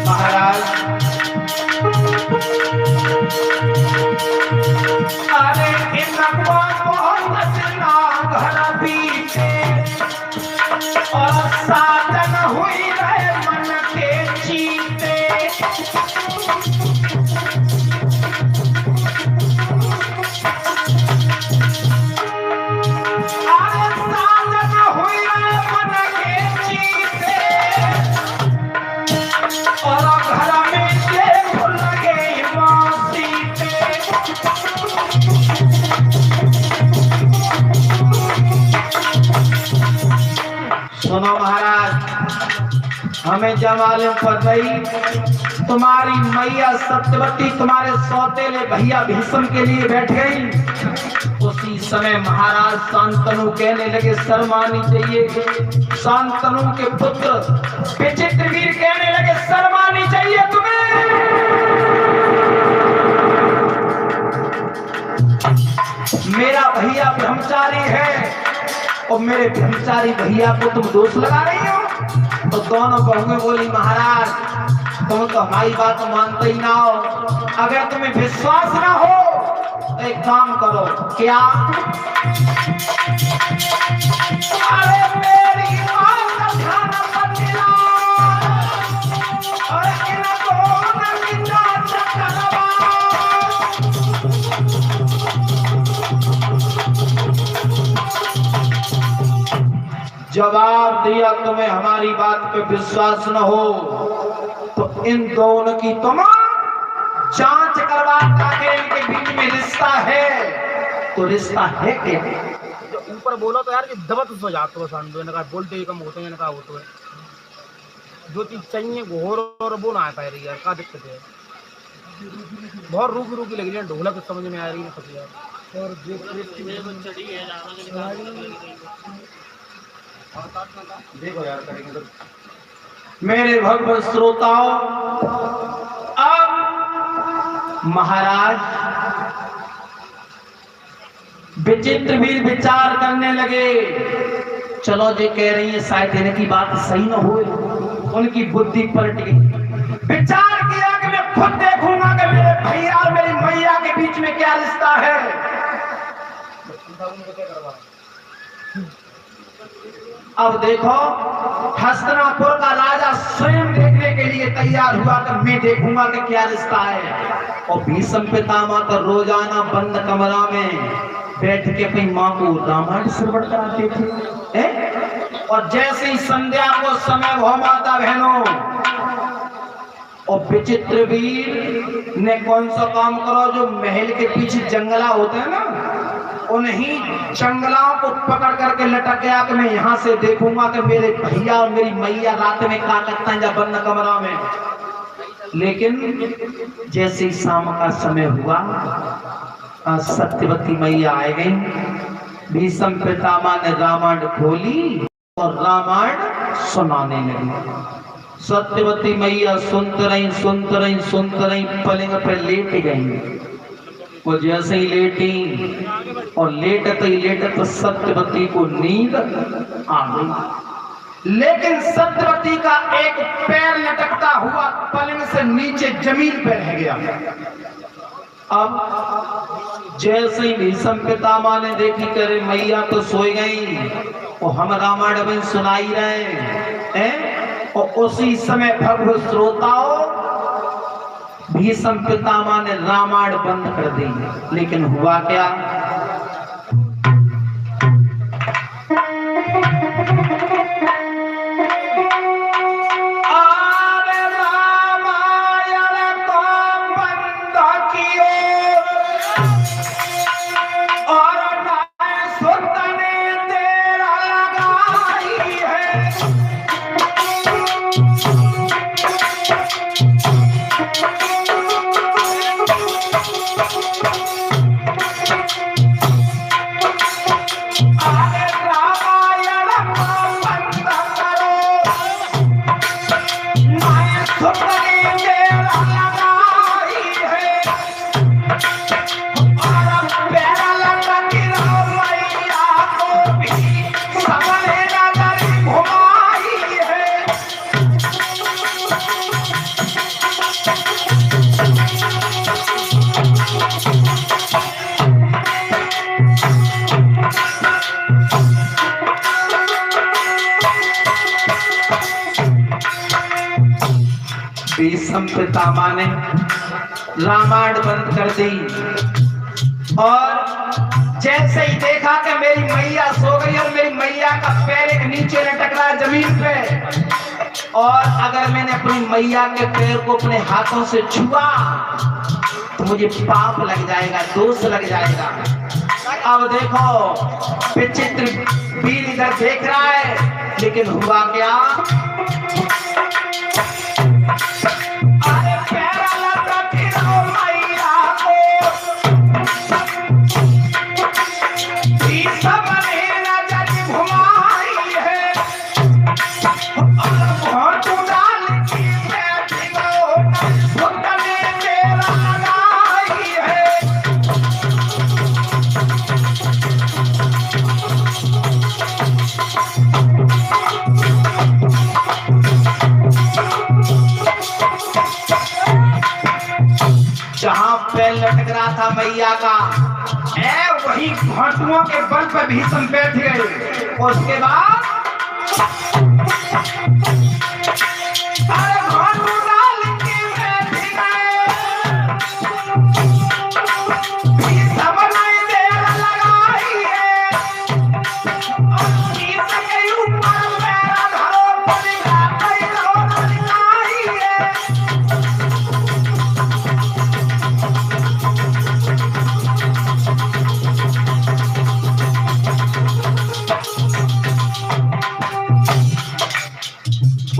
महाराज अरे इनको बहुत दिना घर पीते और साधन हुई रहे मन के चीते। अरे साधन हुई रहे मन के चीते और घर में से भूल गई सीते। सुनो महाराज, हमें जब मालूम पड़ गई तुम्हारी मैया सत्यवती तुम्हारे सौतेले भैया भीषम के लिए बैठ गई, उसी समय महाराज शांतनु कहने लगे शर्म आनी चाहिए। शांतनु के पुत्र विचित्रवीर कहने लगे शर्म आनी चाहिए तुम्हें। मेरा भैया ब्रह्मचारी है और मेरे ब्रह्मचारी भैया को तुम दोष लगा रही हो। तो दोनों बहुएं बोली महाराज तुम तो हमारी बात मानते ही ना हो। अगर तुम्हें विश्वास ना हो तो एक काम करो। क्या? अरे मेरी मां का खाना बदला और इनको न चकरवा। जवाब दिया तुम्हें हमारी बात पे विश्वास न हो तो इन दोनों की तुम जांच करवा ताकि इनके बीच में रिश्ता है तो रिश्ता है क्या? जो ऊपर बोला तो यार कि दबत हो जाते हो शांत ने कहा बोलते ही कम होते हैं, कहा होते हैं जो चीज चाहिए घोर और वो ना आ पा रही यार। क्या दिक्कत है? बहुत रूकी रूकी लग रही है, ढोलक समझ में आ रही है सब यार। और देखो यार करेंगे तो मेरे भगवत श्रोताओं, अब महाराज विचित्रवीर विचार करने लगे। चलो जो कह रही है शायद इनकी बात सही न हुई। उनकी बुद्धि पलट गई। विचार किया कि मैं खुद देखूंगा कि मेरे भैया और मेरी मैया के बीच में क्या रिश्ता है। अब देखो हस्तिनापुर का राजा स्वयं देखने के लिए तैयार हुआ कि मैं देखूंगा कि क्या रिश्ता है। और भीष्म पितामह तो रोजाना बंद कमरा में बैठ के अपनी माँ को रामायण श्रवण कराते थे। और जैसे ही संध्या को समय हो माता बहनों और विचित्रवीर ने कौन सा काम करो, जो महल के पीछे जंगला होते हैं ना, उन्हीं जंगलाओं को पकड़ करके लटक गया कि मैं यहाँ से देखूंगा कि मेरे भैया और मेरी मैया रात में क्या करता है बंद कमरा में। लेकिन जैसे ही शाम का समय हुआ सत्यवती मैया आ गई। भीष्म पितामह ने रामायण खोली और रामायण सुनाने लगी। सत्यवती मैया सुनते रही पलंग पे लेट गई। वो जैसे ही लेटी और लेटत सत्यवती को नींद आ गई, लेकिन सत्यवती का एक पैर लटकता हुआ पलंग से नीचे जमीन पे रह गया। अब जैसे ही भीष्म पितामह ने देखी करे मैया तो सोई गई और हम रामायण में सुनाई रहे हैं, और उसी समय भव्य श्रोताओं भीष्म पितामह ने रामायण बंद कर दी। लेकिन हुआ क्या, भीष्म पितामह ने रामायण बंद कर दी और जैसे ही देखा कि मेरी मैया सो गई और मेरी मैया का पैर एक नीचे लटक रहा है जमीन पे, और अगर मैंने अपनी मैया के पैर को अपने हाथों से छुआ तो मुझे पाप लग जाएगा, दोष लग जाएगा। अब देखो विचित्र वीर इधर देख रहा है, लेकिन हुआ क्या, जहां पैर लटक रहा था मैया का वही घाटुओं के बल पर भीष्म बैठ गए। और उसके बाद घाटू डाल के बैठ गए, भीष्म नहीं देर लगाई है, और भीष्म के ऊपर मेरा धरो पड़ेगा, पैरों लगाई है।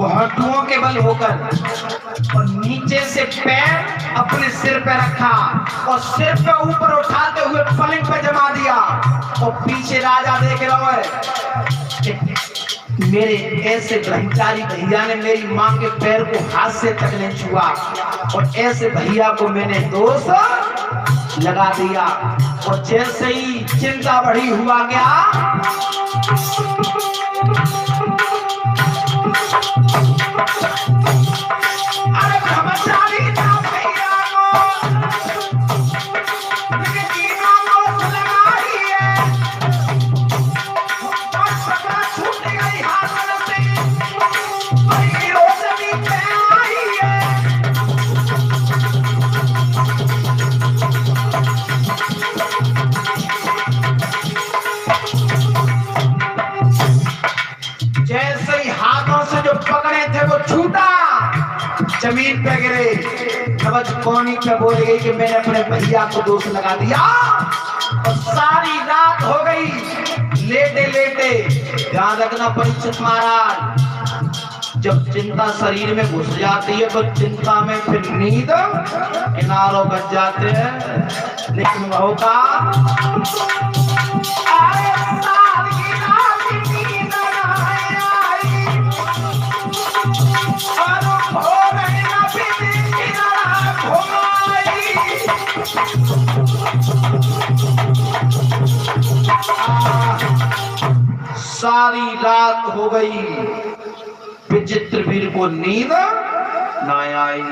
हड्डियों के बल होकर और नीचे से पैर अपने सिर पे रखा और सिर पे ऊपर उठाते हुए पलंग पे जमा दिया। और पीछे राजा देख रहा है, मेरे ऐसे ब्रह्मचारी भैया ने मेरी मां के पैर को हाथ से तक नहीं छुआ, और ऐसे भैया को मैंने दोष लगा दिया। और जैसे ही चिंता बढ़ी हुआ गया, अरे ब्रह्मचारी था भैया को लगाई है, और सकरा छूट गई हाथ से, वही रोशनी पे आई है। जैसे ही हाथों से जो पकड़े थे वो छूटा, जमीन पे गिरे। नवज कोनी पे बोल गई कि मैंने अपने भैया को दोष लगा दिया, और सारी रात हो गई लेटे लेटे। ध्यान रखना परीक्षित महाराज, जब चिंता शरीर में घुस जाती है तो चिंता में फिर नींद किनारों बच जाते हैं। लेकिन वह का सारी रात हो गई, विचित्र वीर को नींद ना आई।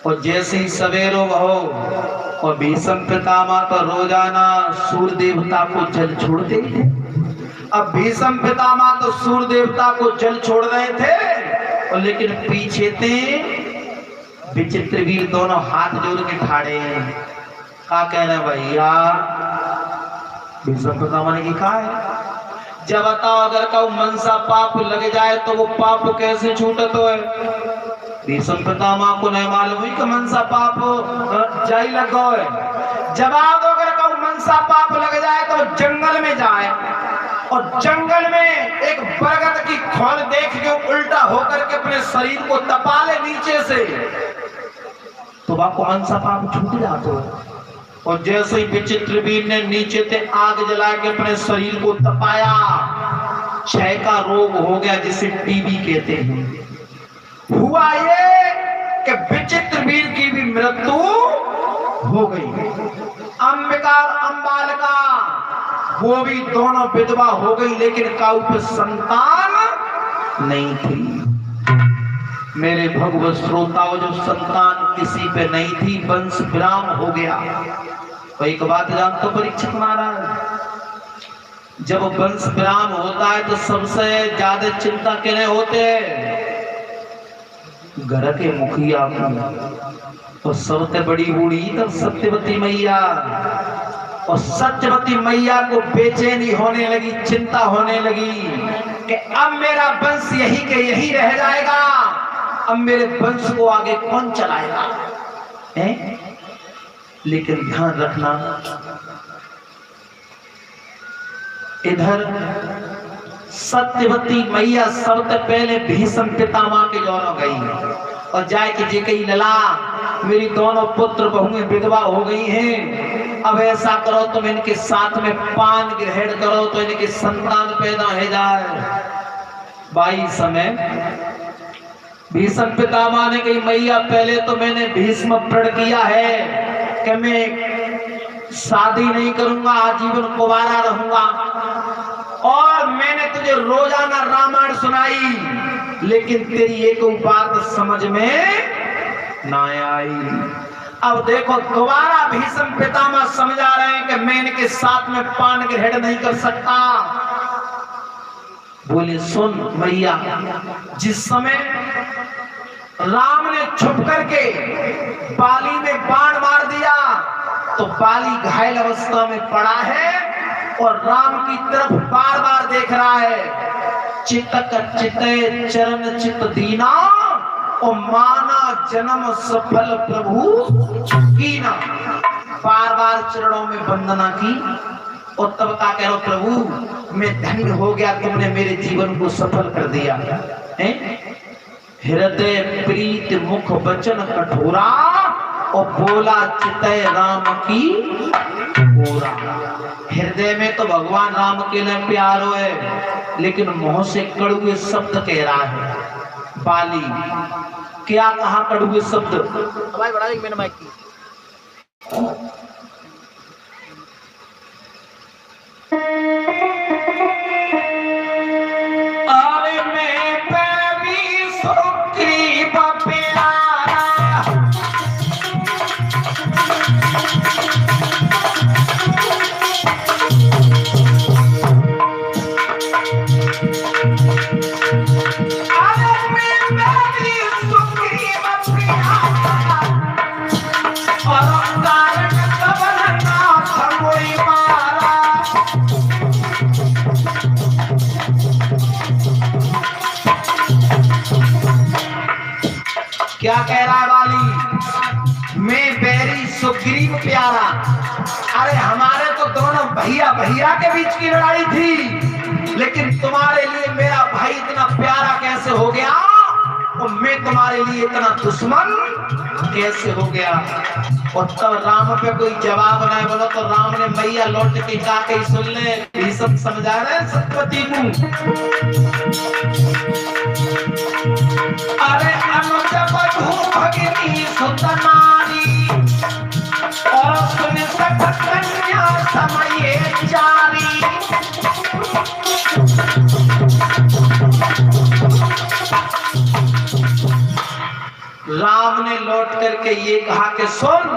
और जैसे ही सवेरो हो और भीष्म पितामह तो रोजाना सूर्य देवता को जल छोड़ते थे। अब भीष्म पितामह तो सूर्य देवता को जल छोड़ रहे थे और लेकिन पीछे थे विचित्र वीर दोनों हाथ जोड़ के खड़े हैं। क्या कह रहे हैं भैया? भीष्म पितामह ने कहा है, जब बताओ अगर कहूं मनसा पाप लग जाए तो वो पाप कैसे छूटत है? भीष्म पितामह को नहीं मालूम हुई कि मनसा पाप जाई लगो है। जवाब दो, अगर कहूं मनसा पाप लग जाए तो जंगल में जाए और जंगल में एक बरगद की खोल देख के उल्टा होकर के अपने शरीर को तपा ले नीचे से, तो आपको मनसा पाप छूट जाता है। और जैसे ही विचित्र वीर ने नीचे से आग जला के अपने शरीर को तपाया, क्षय का रोग हो गया जिसे टीबी कहते हैं। हुआ ये कि विचित्र वीर की भी मृत्यु हो गई। अंबिका और अंबालिका वो भी दोनों विधवा हो गई, लेकिन काऊ पे संतान नहीं थी। मेरे भगवत श्रोताओं, जो संतान किसी पे नहीं थी, वंश विराम हो गया। तो एक बात जानते हो परीक्षित महाराज, जब वंश विराम होता है तो सबसे ज्यादा चिंता किन्हें होते हैं? घर के मुखिया को। और सबसे बड़ी बूढ़ी तब सत्यवती मैया, और सत्यवती मैया को बेचैनी होने लगी, चिंता होने लगी कि अब मेरा वंश यही के यही रह जाएगा, अब मेरे वंश को आगे कौन चलाएगा? है? लेकिन ध्यान रखना, इधर सत्यवती मैया सबसे पहले भीष्म पितामह के जोरों गई और जाए कि जे कही लला, मेरी दोनों पुत्र बहुएं विधवा हो गई हैं, अब ऐसा करो तुम इनके साथ में पान ग्रहण करो तो इनके संतान पैदा हो जाए। भाई समय भीष्म पितामह ने कही, मैया पहले तो मैंने भीष्म प्रण किया है कि मैं शादी नहीं करूंगा, आजीवन कुंवारा रहूंगा, और मैंने तुझे रोजाना रामायण सुनाई, लेकिन तेरी एक बात समझ में ना आई। अब देखो दोबारा भीष्म पितामह समझा रहे हैं कि मैं इनके साथ में पान ग्रहण नहीं कर सकता। बोले सुन मैया, जिस समय राम ने छुप करके बाली में बाण मार दिया तो बाली घायल अवस्था में पड़ा है और राम की तरफ बार बार देख रहा है। चितक चिते चरण चित दीना और माना जन्म सफल प्रभु कीना। बार बार चरणों में वंदना की और तब का कह रहा, प्रभु मैं धन्य हो गया, तुमने मेरे जीवन को सफल कर दिया है। हृदय प्रीत मुख वचन कठोरा और बोला चितय राम की गोरा। हृदय में तो भगवान राम के लिए प्यार है, लेकिन मुंह से कड़ुए शब्द कह रहा है। बाली क्या कहा कड़ुए शब्द? भाई बड़ा एक मैंने माइक की। अरे मैं प्रेमी सुग्रीव प्यारा, क्या कह रहा है वाली? मैं बैरी सुग्रीव प्यारा। अरे हमारे तो दोनों भैया भैया के बीच की लड़ाई थी, लेकिन तुम्हारे लिए मेरा भाई इतना प्यारा कैसे हो गया और मैं तुम्हारे लिए इतना दुश्मन कैसे हो गया? और तब राम पे कोई जवाब नहीं बोला तो राम ने मैया लौट के जाके सुन ले, भीष्म समझा रहे सत्यवती को। अरे अनुज बधू भगिनी सुत नारी और सुन सठ कन्या समय चारी। राम ने लौट करके ये कहा कि सुन,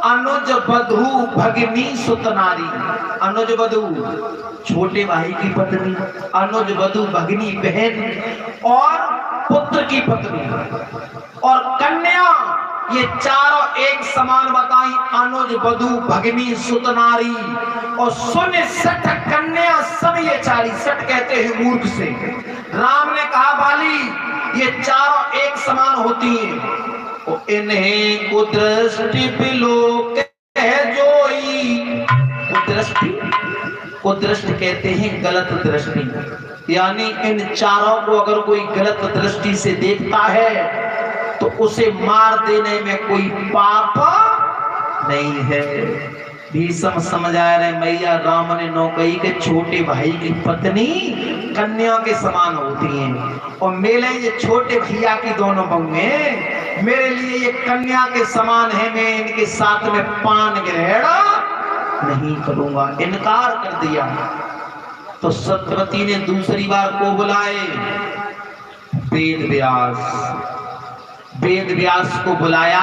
अनुज बधू भगिनी सुतनारी। अनुज बधू छोटे भाई की पत्नी, अनुज बधू भगिनी बहन और पुत्र की पत्नी और कन्या, ये चारों एक समान बताई। अनुज बधू भगिनी सुतनारी और सुन सठ कन्या सब ये चारी। सठ कहते हैं मूर्ख से। राम ने कहा बाली ये चारों एक समान होती हैं, इन्हें कुदृष्टि बिलोक है जोई। कुदृष्टि कहते हैं गलत दृष्टि, यानी इन चारों को अगर कोई गलत दृष्टि से देखता है तो उसे मार देने में कोई पाप नहीं है। भीषम समझ आ रहे मैया राम ने नौकई के छोटे भाई की पत्नी कन्या के समान होती हैं और मेरे ये छोटे भैया की दोनों बहुएं मेरे लिए ये कन्या के समान है। मैं इनके साथ में पान ग्रहण नहीं करूंगा, इनकार कर दिया। तो सत्यवती ने दूसरी बार को बुलाए वेद व्यास को बुलाया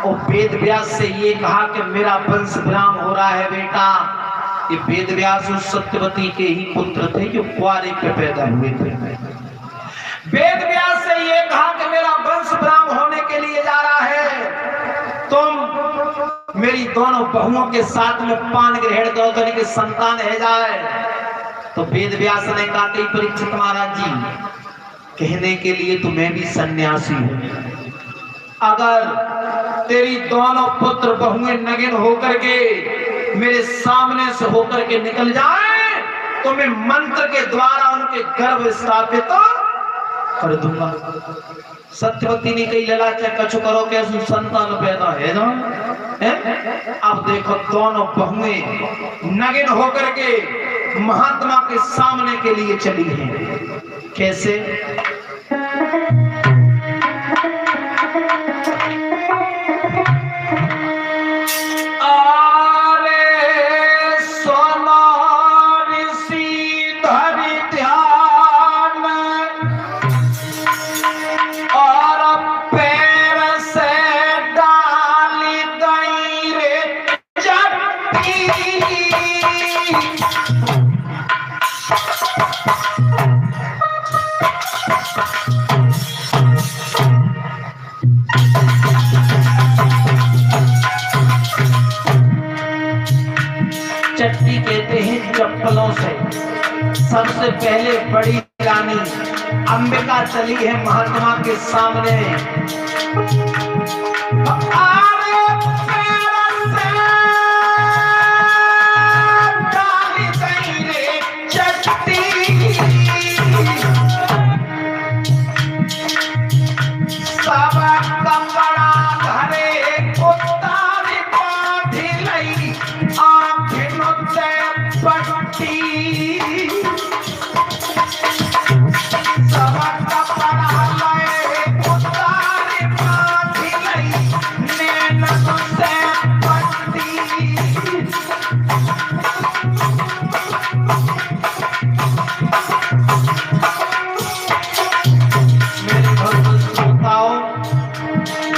और वेद व्यास से ये कहा कि मेरा वंश विराम हो रहा है बेटा। ये वेद व्यास उस सत्यवती के ही पुत्र थे जो कुआरे पे पैदा हुए थे। वेद व्यास से ये कहा कि मेरा वंश विराम होने के लिए जा रहा है, तुम मेरी दोनों बहुओं के साथ में पान ग्रहण करो तो इनके संतान है जाए। तो वेद व्यास ने कहा कि परीक्षित महाराज जी, कहने के लिए तो मैं भी सन्यासी हूं, अगर तेरी दोनों पुत्र बहुएं नगिन होकर के मेरे सामने से होकर के निकल जाए तो मैं मंत्र के द्वारा उनके गर्भ स्थापित कर दूंगा। सत्यवती ने कही ललाचा कछु करो कैसे संतान पैदा है ना है? अब देखो दोनों बहुएं नगिन होकर के महात्मा के सामने के लिए चली हैं। कैसे? चट्टी कहते हैं चप्पलों से। सबसे पहले बड़ी रानी अंबिका चली है महात्मा के सामने।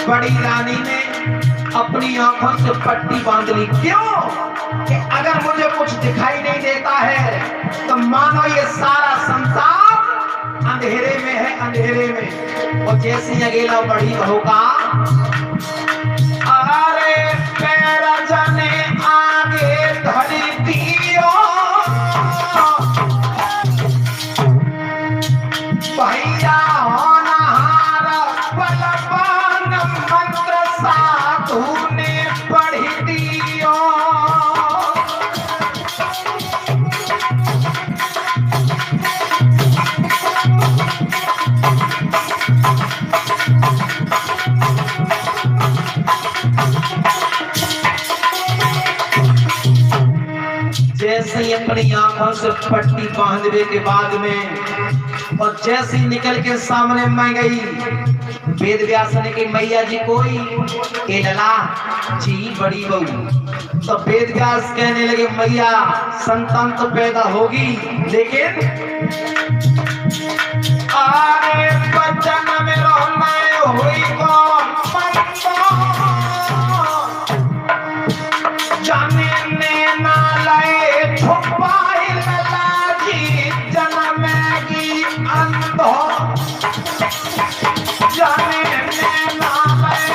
बड़ी रानी ने अपनी आंखों से पट्टी बांध ली। क्यों? कि अगर मुझे कुछ दिखाई नहीं देता है तो मानो ये सारा संसार अंधेरे में है, अंधेरे में। और जैसी अकेला बड़ी बहू का अरे पैर जने आगे धरी दियो भैया होनहार बलवान मंत्र साधु ने पढ़ दियो। जैसे ही अपनी आंखों से पट्टी बांधने के बाद में और जैसे ही निकल के सामने मैं गई, वेद व्यास ने कि मैया जी कोई ए लला जी बड़ी बहू। तो वेद व्यास कहने लगे मैया संतान तो पैदा होगी, लेकिन आरे बचन में रहना हुई कौन जाने ने ना लए छुपाई लला जी जन्मेगी अंधो जाने ने ना लए।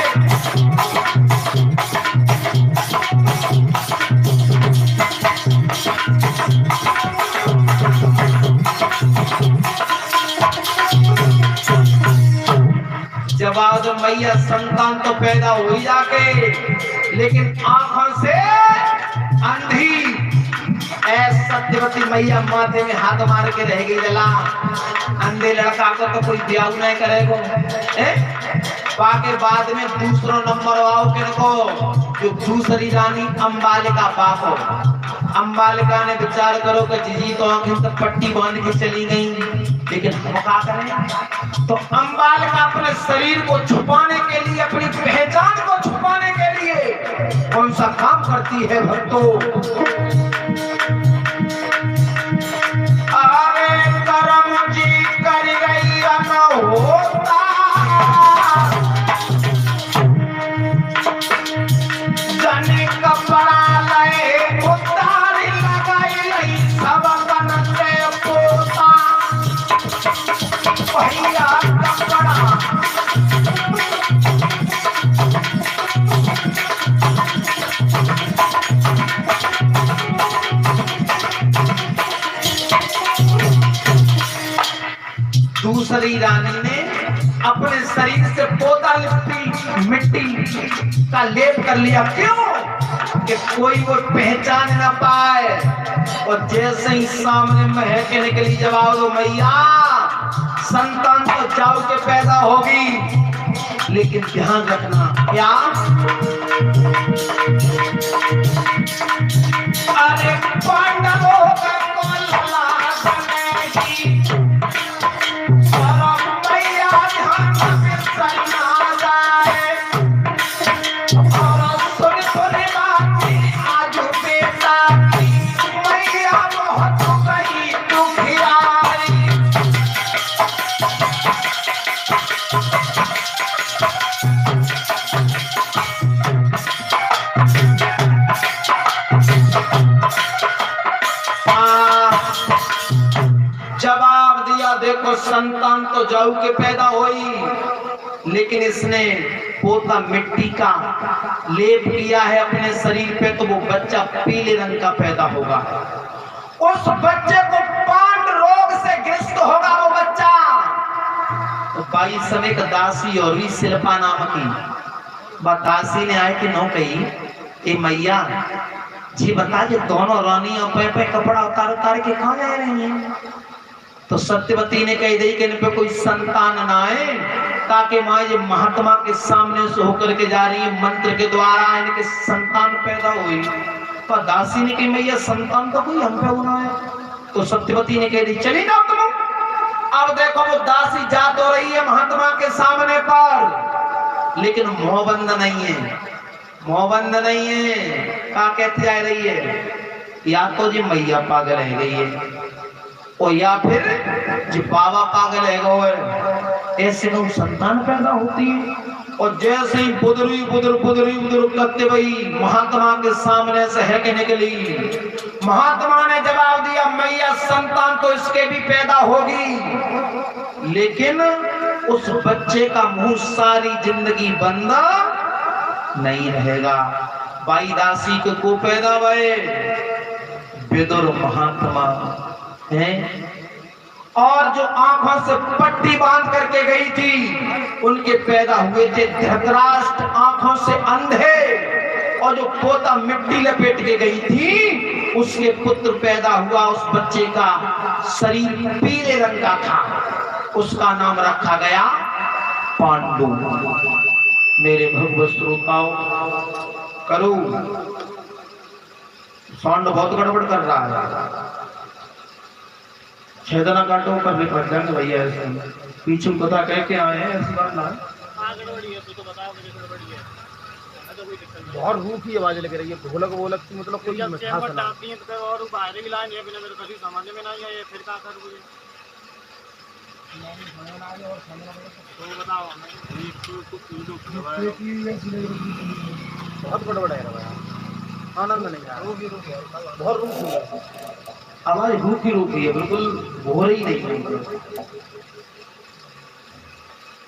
जवाब मैया संतान तो पैदा हो ही जाके, लेकिन आंखों से अंधी। सत्यवती मैया माथे में हाथ मार के रह गई लला, अंधे लड़का को तो कोई ब्याह नहीं करेगो। बाके बाद में दूसरो नंबर आओ किनको, जो दूसरी रानी अंबालिका पाको। अंबालिका ने विचार करो कि जीजी तो आंखें तक पट्टी बांध के चली गई, लेकिन हम क्या करें। तो अंबालिका अपने शरीर को छुपाने के लिए, अपनी पहचान को छुपाने के लिए कौन सा काम करती है भक्तों। अरे करम जी कर गई न होता, जने कपड़ा लए उतारी लगाई सब बनते पोता भैया कपड़ा। दूसरी रानी ने अपने शरीर से पोता लिपटी मिट्टी का लेप कर लिया, क्यों कि कोई वो पहचान ना पाए। और जैसे ही सामने महके निकली, जवाब दो मैया संतान तो जाओ के पैदा होगी, लेकिन ध्यान रखना क्या। अरे पांडवों का कोल्हा बनेगी, जवाब दिया देखो संतान तो जाऊ के पैदा हुई, लेकिन इसने पोता मिट्टी का लेप किया है अपने शरीर पे, तो वो बच्चा पीले रंग का पैदा होगा। उस बच्चे को पांड रोग से ग्रस्त होगा वो बच्चा। तो 22 समय का दासी और भी शिल्पा नाम की दासी ने आए कि नौ कही ए मैया जी बता जे दोनों रानियां पे कपड़ा उतार उतार के कहाँ जा रही हैं। तो सत्यवती ने कह दी कि इन पे कोई संतान ना आए, ताकि माँ जी महात्मा के सामने से होकर के जा रही है, मंत्र के द्वारा इनके संतान पैदा हुई। तो दासी ने कही मैया संतान तो कोई हम पे होना है। तो सत्यवती ने कह दी चली जाओ तुम। अब देखो वो दासी जा तो रही है महात्मा के सामने पर, लेकिन मुंह बंद नहीं है, मुंह बंद नहीं है। क्या कहती जा रही है, या तो जी मैया पागल रह गई है, और या फिर जो बाबा पागल है वो ऐसे लोग संतान पैदा होती है। और जैसे ही बुदरुई करते वही महात्मा के सामने से है के निकली। महात्मा ने जवाब दिया मैया संतान तो इसके भी पैदा होगी, लेकिन उस बच्चे का मुंह सारी जिंदगी बंद नहीं रहेगा। बाई दासी को पैदा हुए विदुर महात्मा है, और जो आंखों से पट्टी बांध करके गई थी उनके पैदा हुए थे धृतराष्ट्र आंखों से अंधे, और जो पोता मिट्टी लपेट के गई थी उसके पुत्र पैदा हुआ। उस बच्चे का शरीर पीले रंग का था, उसका नाम रखा गया पांडु। मेरे भगवत श्रोताओं करो साउंड बहुत गड़बड़ कर रहा है, छेदना काटो कर भी पड़ जाएंगे भैया। ऐसे पीछे पता कह के आए हैं, ऐसी बात ना बहुत रूखी आवाज लग रही है, ढोलक वोलक की, मतलब कोई मिठास ना। बहुत गड़बड़ है भाई, आनंद नहीं आ रहा, बहुत रूखी है आवाज, रूखी रूखी है, बिल्कुल हो रही नहीं है।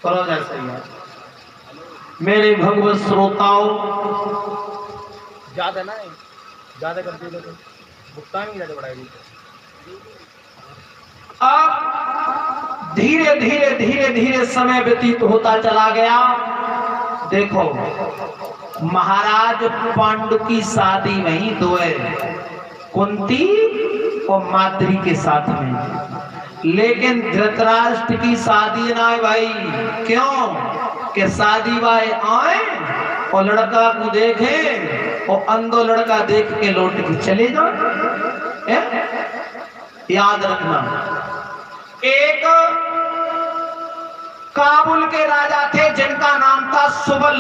करो जैसा ही है। मेरे भगवत श्रोताओं, ज्यादा ना ज्यादा कर दिए तो भुगतान ही ज्यादा बढ़ाएगी। अब धीरे धीरे धीरे धीरे समय व्यतीत होता चला गया। देखो, महाराज पांडु की शादी वहीं दो है, कुंती और माद्री के साथ में, लेकिन धृतराष्ट्र की शादी ना है भाई। क्यों कि शादी वाले आए और लड़का को देखे और अंधो लड़का देख के लौट के चले जाओ। याद रखना, एक काबुल के राजा थे जिनका नाम था सुबल।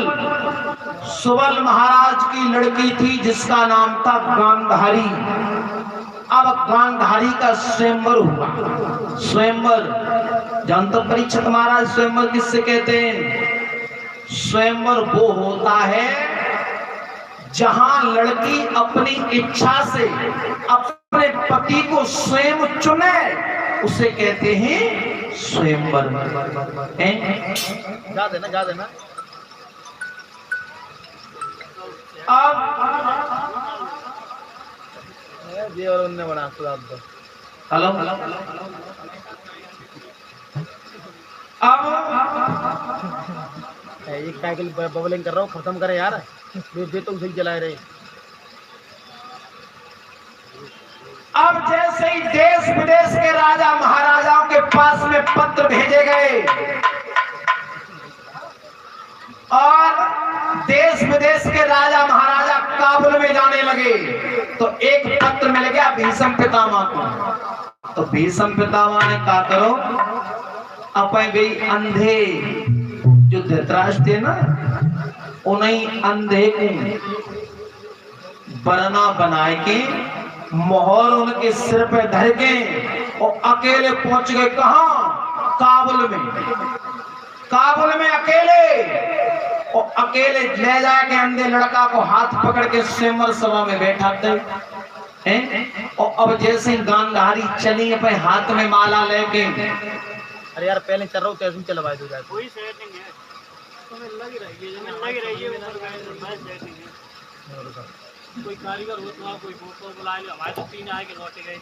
सुबल महाराज की लड़की थी जिसका नाम था गांधारी। अब गांधारी का स्वयंवर हुआ। स्वयंवर जानते हो परीक्षित महाराज, स्वयंवर किससे कहते हैं? स्वयंवर वो होता है जहां लड़की अपनी इच्छा से अपने पति को स्वयं चुने, उसे कहते हैं स्वयंवर। जा देना अब ये और उनने बना तो आप हेलो, अब एक साइकिल बबलिंग कर रहा हूँ, खत्म करे यार, दे तो उसे ही जला रहे। अब जैसे ही देश विदेश के राजा महाराजाओं के पास में पत्र भेजे गए और देश विदेश के राजा महाराजा काबुल में जाने लगे, तो एक पत्र मिल गया भीष्म पितामह को। तो भीष्म पितामह ने कहा, करो अपन गई अंधे जो धृतराष्ट्र थे ना, उन्हीं अंधे को बरना बनाए के मोहर उनके सिर पे धर के और अकेले पहुंच गए। कहां? काबुल में। काबुल में अकेले, और अकेले ले जाके अंधे लड़का को हाथ पकड़ के स्वयंवर सभा में बैठाते हैं। और अब जैसे गांधारी चली अपने हाथ में माला लेके, अरे यार पहले चल रहा हूँ, तैसे चलवाए दो जाए। कोई सेटिंग है तो लगी रही है कोई कारीगर हो तो कोई फोटो बुला लो, हमारे तो 3 आए के लौटे गए।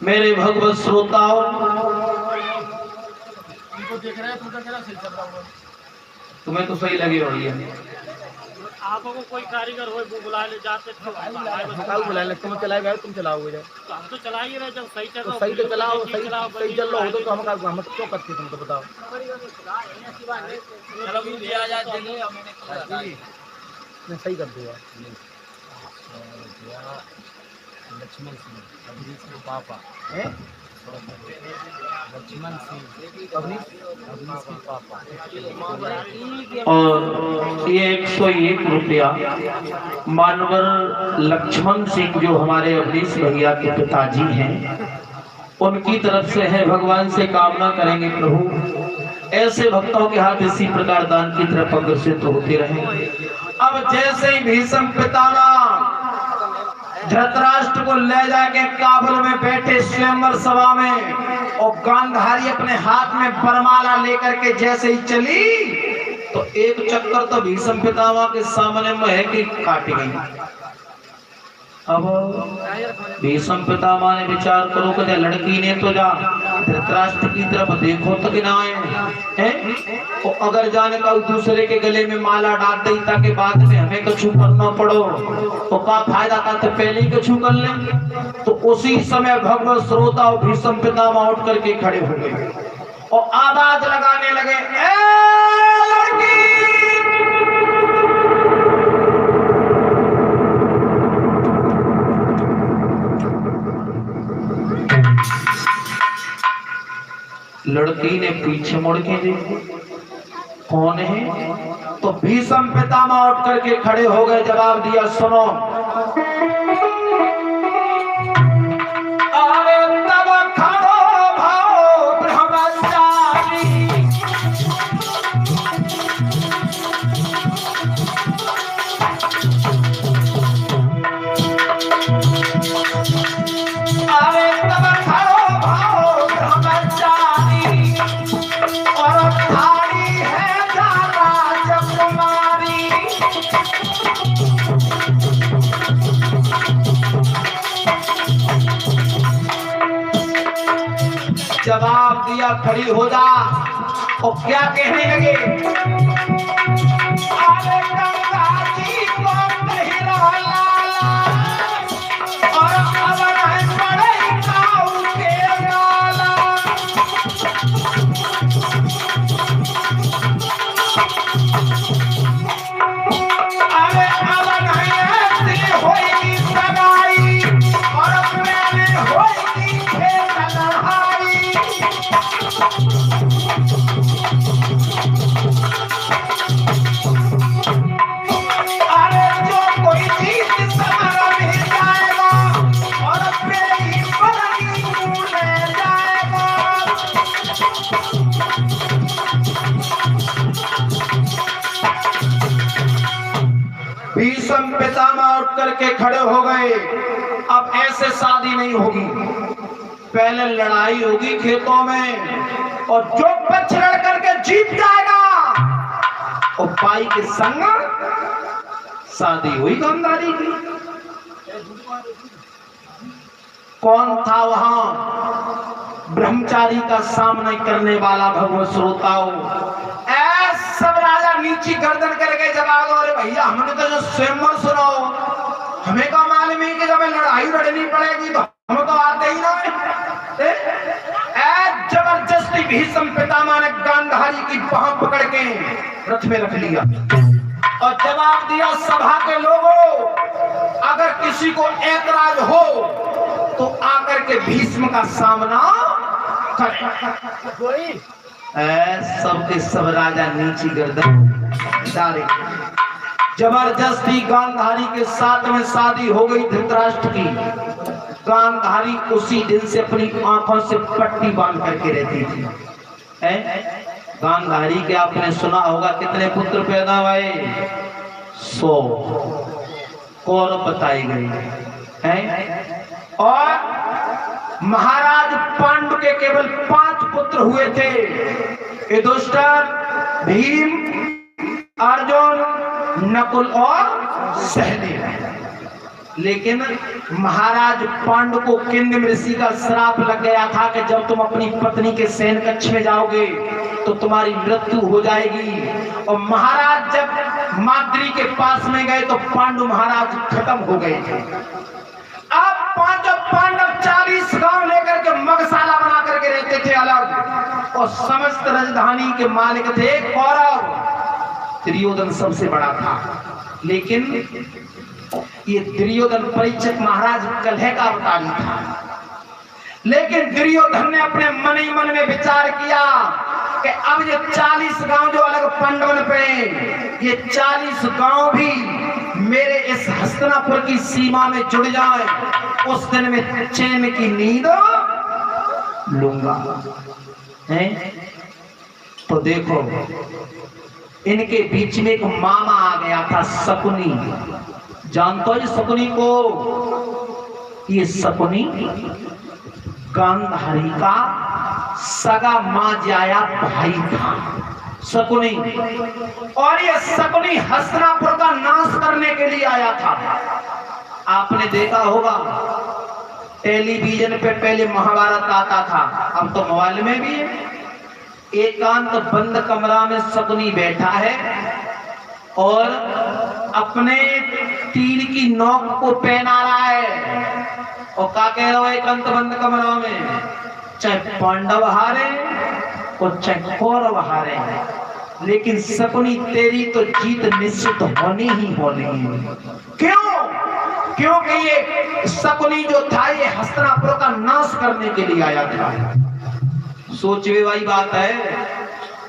मेरे भगवत श्रोताओं, इनको देख रहे हैं तो क्या सही चल रहा है, तुम्हें तो सही लगी रही है। आपको कोई कारीगर हो वो बुला ले जाते थे, बुला ले, तुम चलाए, तुम चलाओगे। हम तो चला ही रहे, जब सही चल तो रहा सही तो चलाओ, सही चल रहा हो तो हम क्यों करते, तुम तो बताओ। चलो भी दिया जाए, सही कर दिया। लक्ष्मण सिंह अवनीश के पापा, लक्ष्मण सिंह अवनीश के पापा। और ये 101 रुपया मानवर लक्ष्मण सिंह जो हमारे अवनीश भैया के पिताजी हैं, उनकी तरफ से है। भगवान से कामना करेंगे प्रभु ऐसे भक्तों के हाथ इसी प्रकार दान की तरफ अग्रसित होते रहे। अब जैसे ही भीष्म पितामह धृतराष्ट्र को ले जाके काबुल में बैठे स्वयंवर सभा में, और गांधारी अपने हाथ में वरमाला लेकर के जैसे ही चली, तो एक चक्कर तो भीष्म पितामह के सामने में है कि काट गई। अब भीष्म पितामह ने विचार करो कि लड़की ने तो जा धृतराष्ट्र की तरफ देखो तो कि ना है, और अगर जाने का दूसरे के गले में माला डाल दी ताकि बाद में हमें कछु करना पड़ो तो क्या फायदा था, तो पहले ही कछु कर लें। तो उसी समय भगवत श्रोता और भीष्म पितामह उठ करके खड़े हो गए और आवाज लगाने लगे, लड़की ने पीछे मुड़ के देखी, कौन है? तो भीष्म पितामह उठ करके खड़े हो गए, जवाब दिया, सुनो। अरे तब खड़ो भाओ ब्रह्मचारी, अरे तब खड़ो भाओ ब्रह्मचारी, और थारी है राजकुमारी। जवाब दिया, खड़ी हो जा। और क्या कहने लगे? अरे गंगा जी को पहिरा लाला, और अब नहीं पड़े काऊ के गाला। अरे अब नहीं ऐसी होगी सगाई, और मैंने होगी खेत लड़ाई। अरे जो कोई जीत समर में जाएगा, और मेरी बड़ी भूले जाएगा। भीष्म पितामह उठ करके खड़े हो गए। अब ऐसे शादी नहीं होगी, पहले लड़ाई होगी खेतों में, और जो पक्ष लड़ करके जीत जाएगा और भाई के संग शादी हुई गांधारी की। कौन था वहां ब्रह्मचारी का सामना करने वाला? भगवत श्रोताओं, सब राजा नीची गर्दन करके जवाब दो। अरे भैया, हमने तो जो स्वयंवर सुनो, हमें तो मालूम है कि जब लड़ाई लड़नी पड़ेगी तो हमें तो आते ही ना। जबरदस्ती भीष्म पितामह ने गांधारी की बाह पकड़ के रथ में रख लिया और जवाब दिया, सभा के लोगों, अगर किसी को ऐतराज हो तो आकर के भीष्म का सामना करे। सबके सब राजा नीची गर्दन डाले। जबरदस्ती गांधारी के साथ में शादी हो गई धृतराष्ट्र की। गांधारी उसी दिन से अपनी आंखों से पट्टी बांध करके रहती थी। गांधारी के आपने सुना होगा कितने पुत्र पैदा हुए? 100 कौरव बताई गई है। और महाराज पांडु के केवल 5 पुत्र हुए थे, युधिष्ठिर, भीम, अर्जुन, नकुल और सहदेव। लेकिन महाराज पांडु को किंद ऋषि का श्राप लग गया था कि जब तुम अपनी पत्नी के शयन कक्ष में जाओगे तो तुम्हारी मृत्यु हो जाएगी। और महाराज जब माद्री के पास में गए तो पांडु महाराज खत्म हो गए थे। अब पांचों पांडव 40 गांव लेकर के मगशाला बना करके रहते थे अलग, और समस्त राजधानी के मालिक थे कौरव। दुर्योधन सबसे बड़ा था, लेकिन ये दुर्योधन परीक्षित महाराज कलह का अवतारी था। लेकिन दुर्योधन ने अपने मन ही मन में विचार किया कि अब ये 40 गांव जो अलग पंडवन पे, ये 40 गांव भी मेरे इस हस्तिनापुर की सीमा में जुड़ जाए, उस दिन में चैन की नींद लूंगा। तो देखो, इनके बीच में एक मामा आ गया था, शकुनी। जानते हो शकुनी को? ये शकुनी गांधारी का सगा मां जाया भाई था, शकुनी। और ये शकुनी हस्तिनापुर का नाश करने के लिए आया था। आपने देखा होगा टेलीविजन पे पहले महाभारत आता था, अब तो मोबाइल में भी है। एकांत बंद कमरा में शकुनी बैठा है और अपने तीर की नोक को पहना रहा है। और क्या कह रहा है एकांत बंद कमरा में? चाहे पांडव हारे और चाहे कौरव हारे, लेकिन शकुनी तेरी तो जीत निश्चित होनी ही होनी है। क्यों? क्योंकि ये शकुनी जो था ये हस्तिनापुर का नाश करने के लिए आया था। सोचने वाली बात है।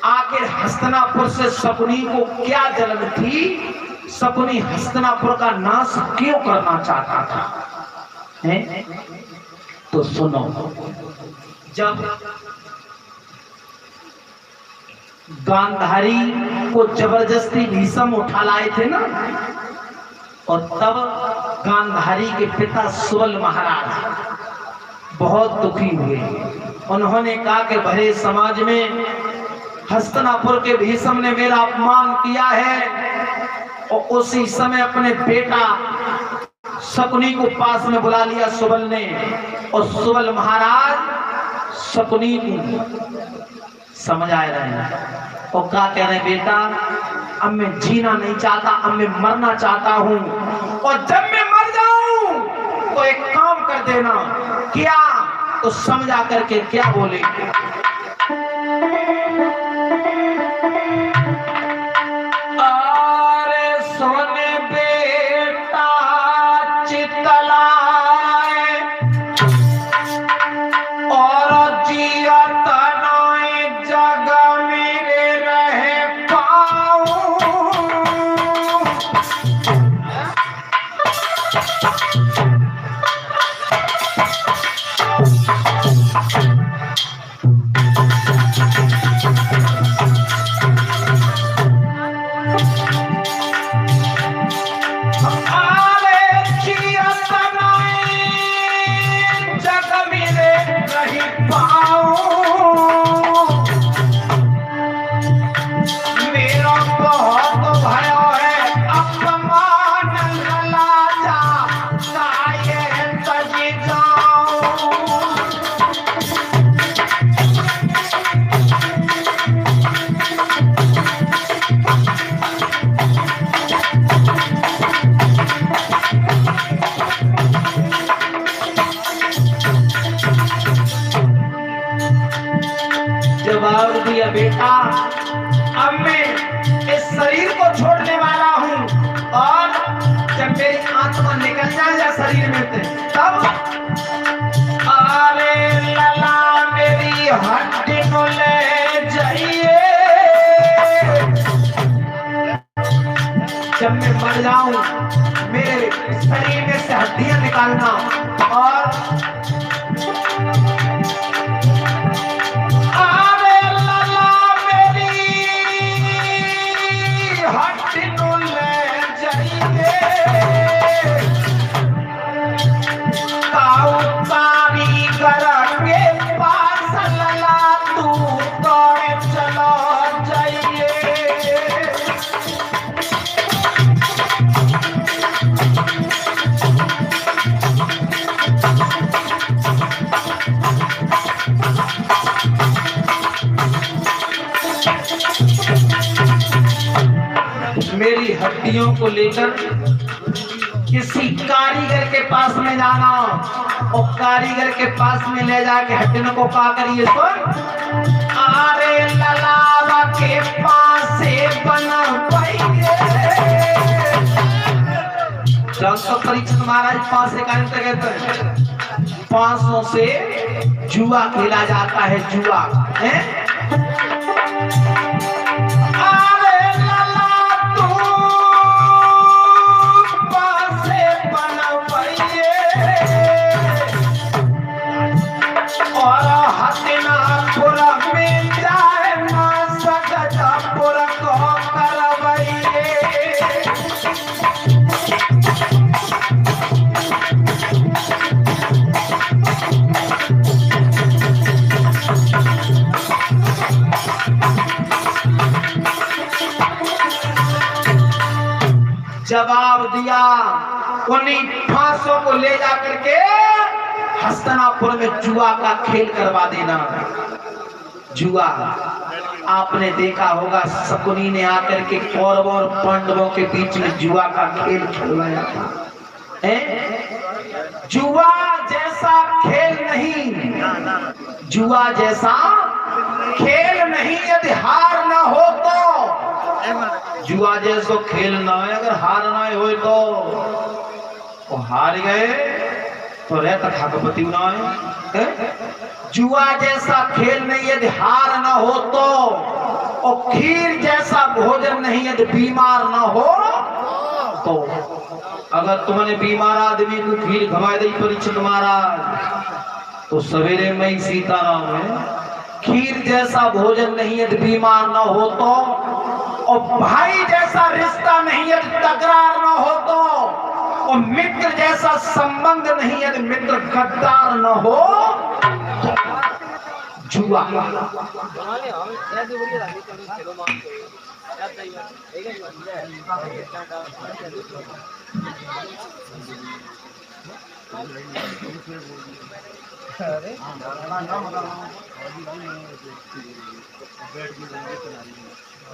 आखिर हस्तिनापुर से शकुनी को क्या जलन थी? शकुनी हस्तिनापुर का नाश क्यों करना चाहता था? है? तो सुनो, जब गांधारी को जबरदस्ती भीष्म उठा लाए थे ना, और तब गांधारी के पिता सुबल महाराज बहुत दुखी हुए। उन्होंने कहा कि भरे समाज में हस्तिनापुर के भीष्म ने मेरा अपमान किया है। और उसी समय अपने बेटा शकुनी को पास में बुला लिया सुबल ने, और सुबल महाराज शकुनी को समझा रहे हैं और क्या कह रहे हैं, बेटा अब मैं जीना नहीं चाहता, अब मैं मरना चाहता हूं, और जब मैं मर जाऊं तो एक काम कर देना। क्या? तो समझा करके क्या बोले, अरे सोने बेटा चितलाए और जिया तनाए जग मेरे रहे पाऊं। जवाब दिया, बेटा अब मैं इस शरीर को छोड़ने वाला हूं, और जब मेरी आत्मा निकल जाए या शरीर में से, तब अरे लला मेरी हड्डी को ले जाइए। जब मैं मर जाऊं मेरे शरीर में से हड्डियां निकालना, और मेरी हड्डियों को लेकर किसी कारीगर के पास में जाना, और कारीगर के पास में ले जाके हड्डियों को पा करिए, सुन अरे ललावा के पास से बना तो परीक्षित महाराज पास से कहते हैं 500 से जुआ खेला जाता है, जुआ है। जवाब दिया, उन्हीं 500 को ले जाकर के हस्तिनापुर में जुआ का खेल करवा देना। जुआ आपने देखा होगा, शकुनी ने आकर के कौरवों और पांडवों के बीच में जुआ का खेल खिलवाया था। जुआ जैसा खेल नहीं, जुआ जैसा खेल नहीं, यदि हार ना हो तो जुआ जैसो खेल ना है, अगर हार ना हो तो हार गए तो रहता ठाकुरपति ना है। जुआ जैसा खेल नहीं, यदि हार ना हो तो, और खीर जैसा भोजन नहीं यदि बीमार ना हो तो। अगर तुमने बीमार आदमी को खीर खवाई दी परीक्षित महाराज तो सवेरे में ही सीताराम है। खीर जैसा भोजन नहीं यदि बीमार ना हो तो, और भाई जैसा रिश्ता नहीं यदि तकरार ना हो तो, और मित्र जैसा संबंध नहीं यदि मित्र गद्दार न हो तो जुआ।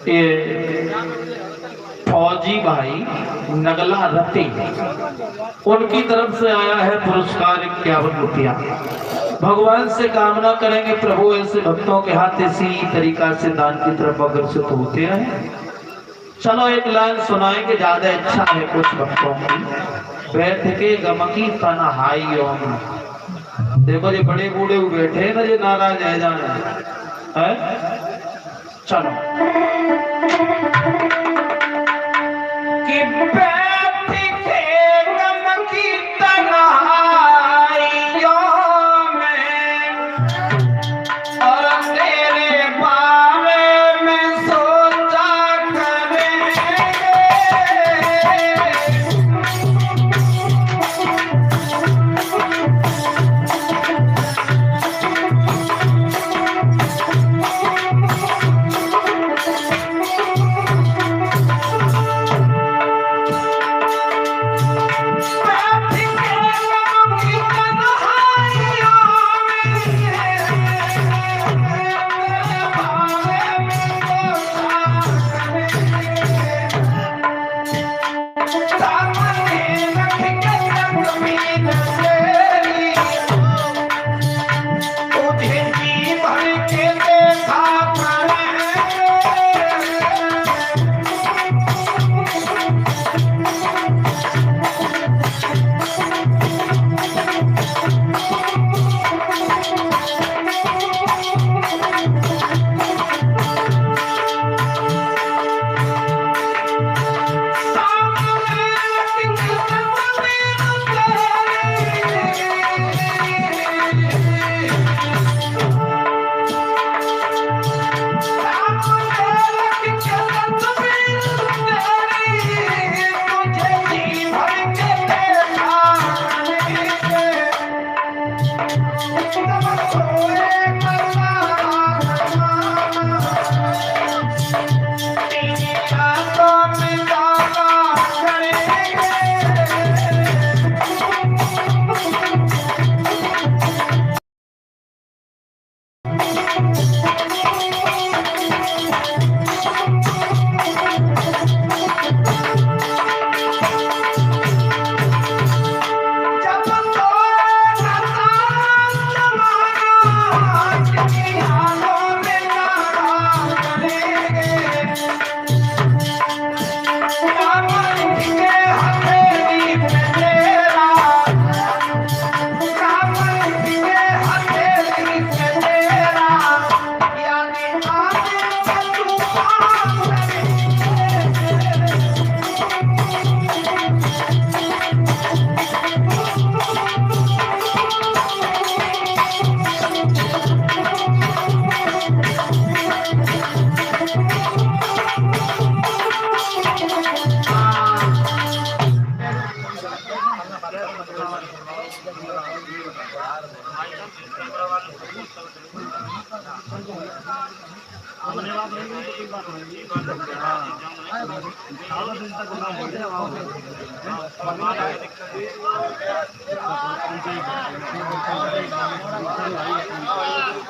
ये फौजी भाई नगला रति, उनकी तरफ से आया है पुरस्कार 51 रुपया। भगवान से कामना करेंगे प्रभु ऐसे भक्तों के हाथ इसी तरीका से दान की तरफ अग्रसर होते रहे। चलो एक लाइन सुनाएंगे, ज्यादा अच्छा है कुछ भक्तों की। बैठ के गमकी तन्हाई ओम। देखो ये बड़े बूढ़े बैठे ना, ये नाराज है जाए है। चलो कि बैठ के गमकी तन्हाइयों में और तेरे बारे में सोचा करेंगे।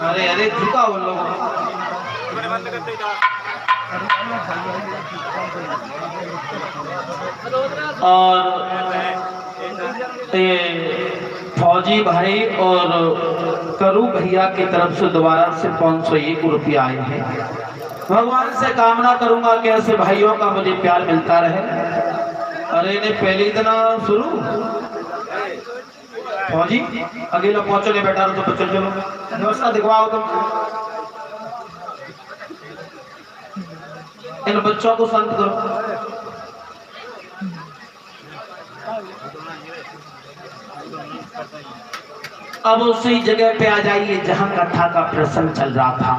अरे अरे झुका वो लोग। और ये फौजी भाई और करू भैया की तरफ से दोबारा से 501 रुपया आए हैं। भगवान से कामना करूंगा कि ऐसे भाइयों का मुझे प्यार मिलता रहे। अरे ने पहले इतना शुरू फौजी अकेला पहुंचो नहीं बैठा तो चल चलो व्यवस्था दिखवाओ तुम। इन बच्चों को शांत करो। अब उसी जगह पे आ जाइए जहां कथा का प्रसंग चल रहा था।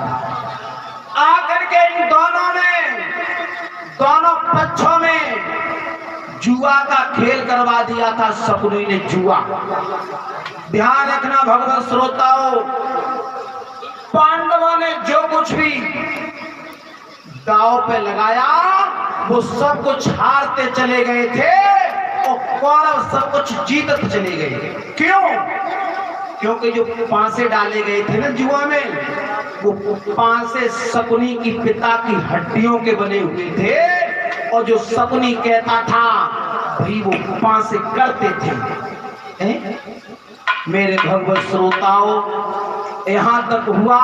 आकर के इन दोनों पक्षों में जुआ का खेल करवा दिया था शकुनी ने। जुआ, ध्यान रखना भगवत श्रोताओं, पांडवों ने जो कुछ भी दांव पे लगाया वो सब कुछ हारते चले गए थे और कौरव सब कुछ जीतते चले गए। क्यों? क्योंकि जो पांसे डाले गए थे ना जुआ में, वो पांसे शकुनी की पिता की हड्डियों के बने हुए थे और जो शकुनी कहता था भाई वो पांसे करते थे। मेरे भगवत श्रोताओं, यहां तक हुआ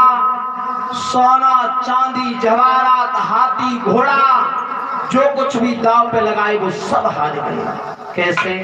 सोना चांदी जवाहरात हाथी घोड़ा जो कुछ भी दांव पे लगाए वो सब हार गए। कैसे?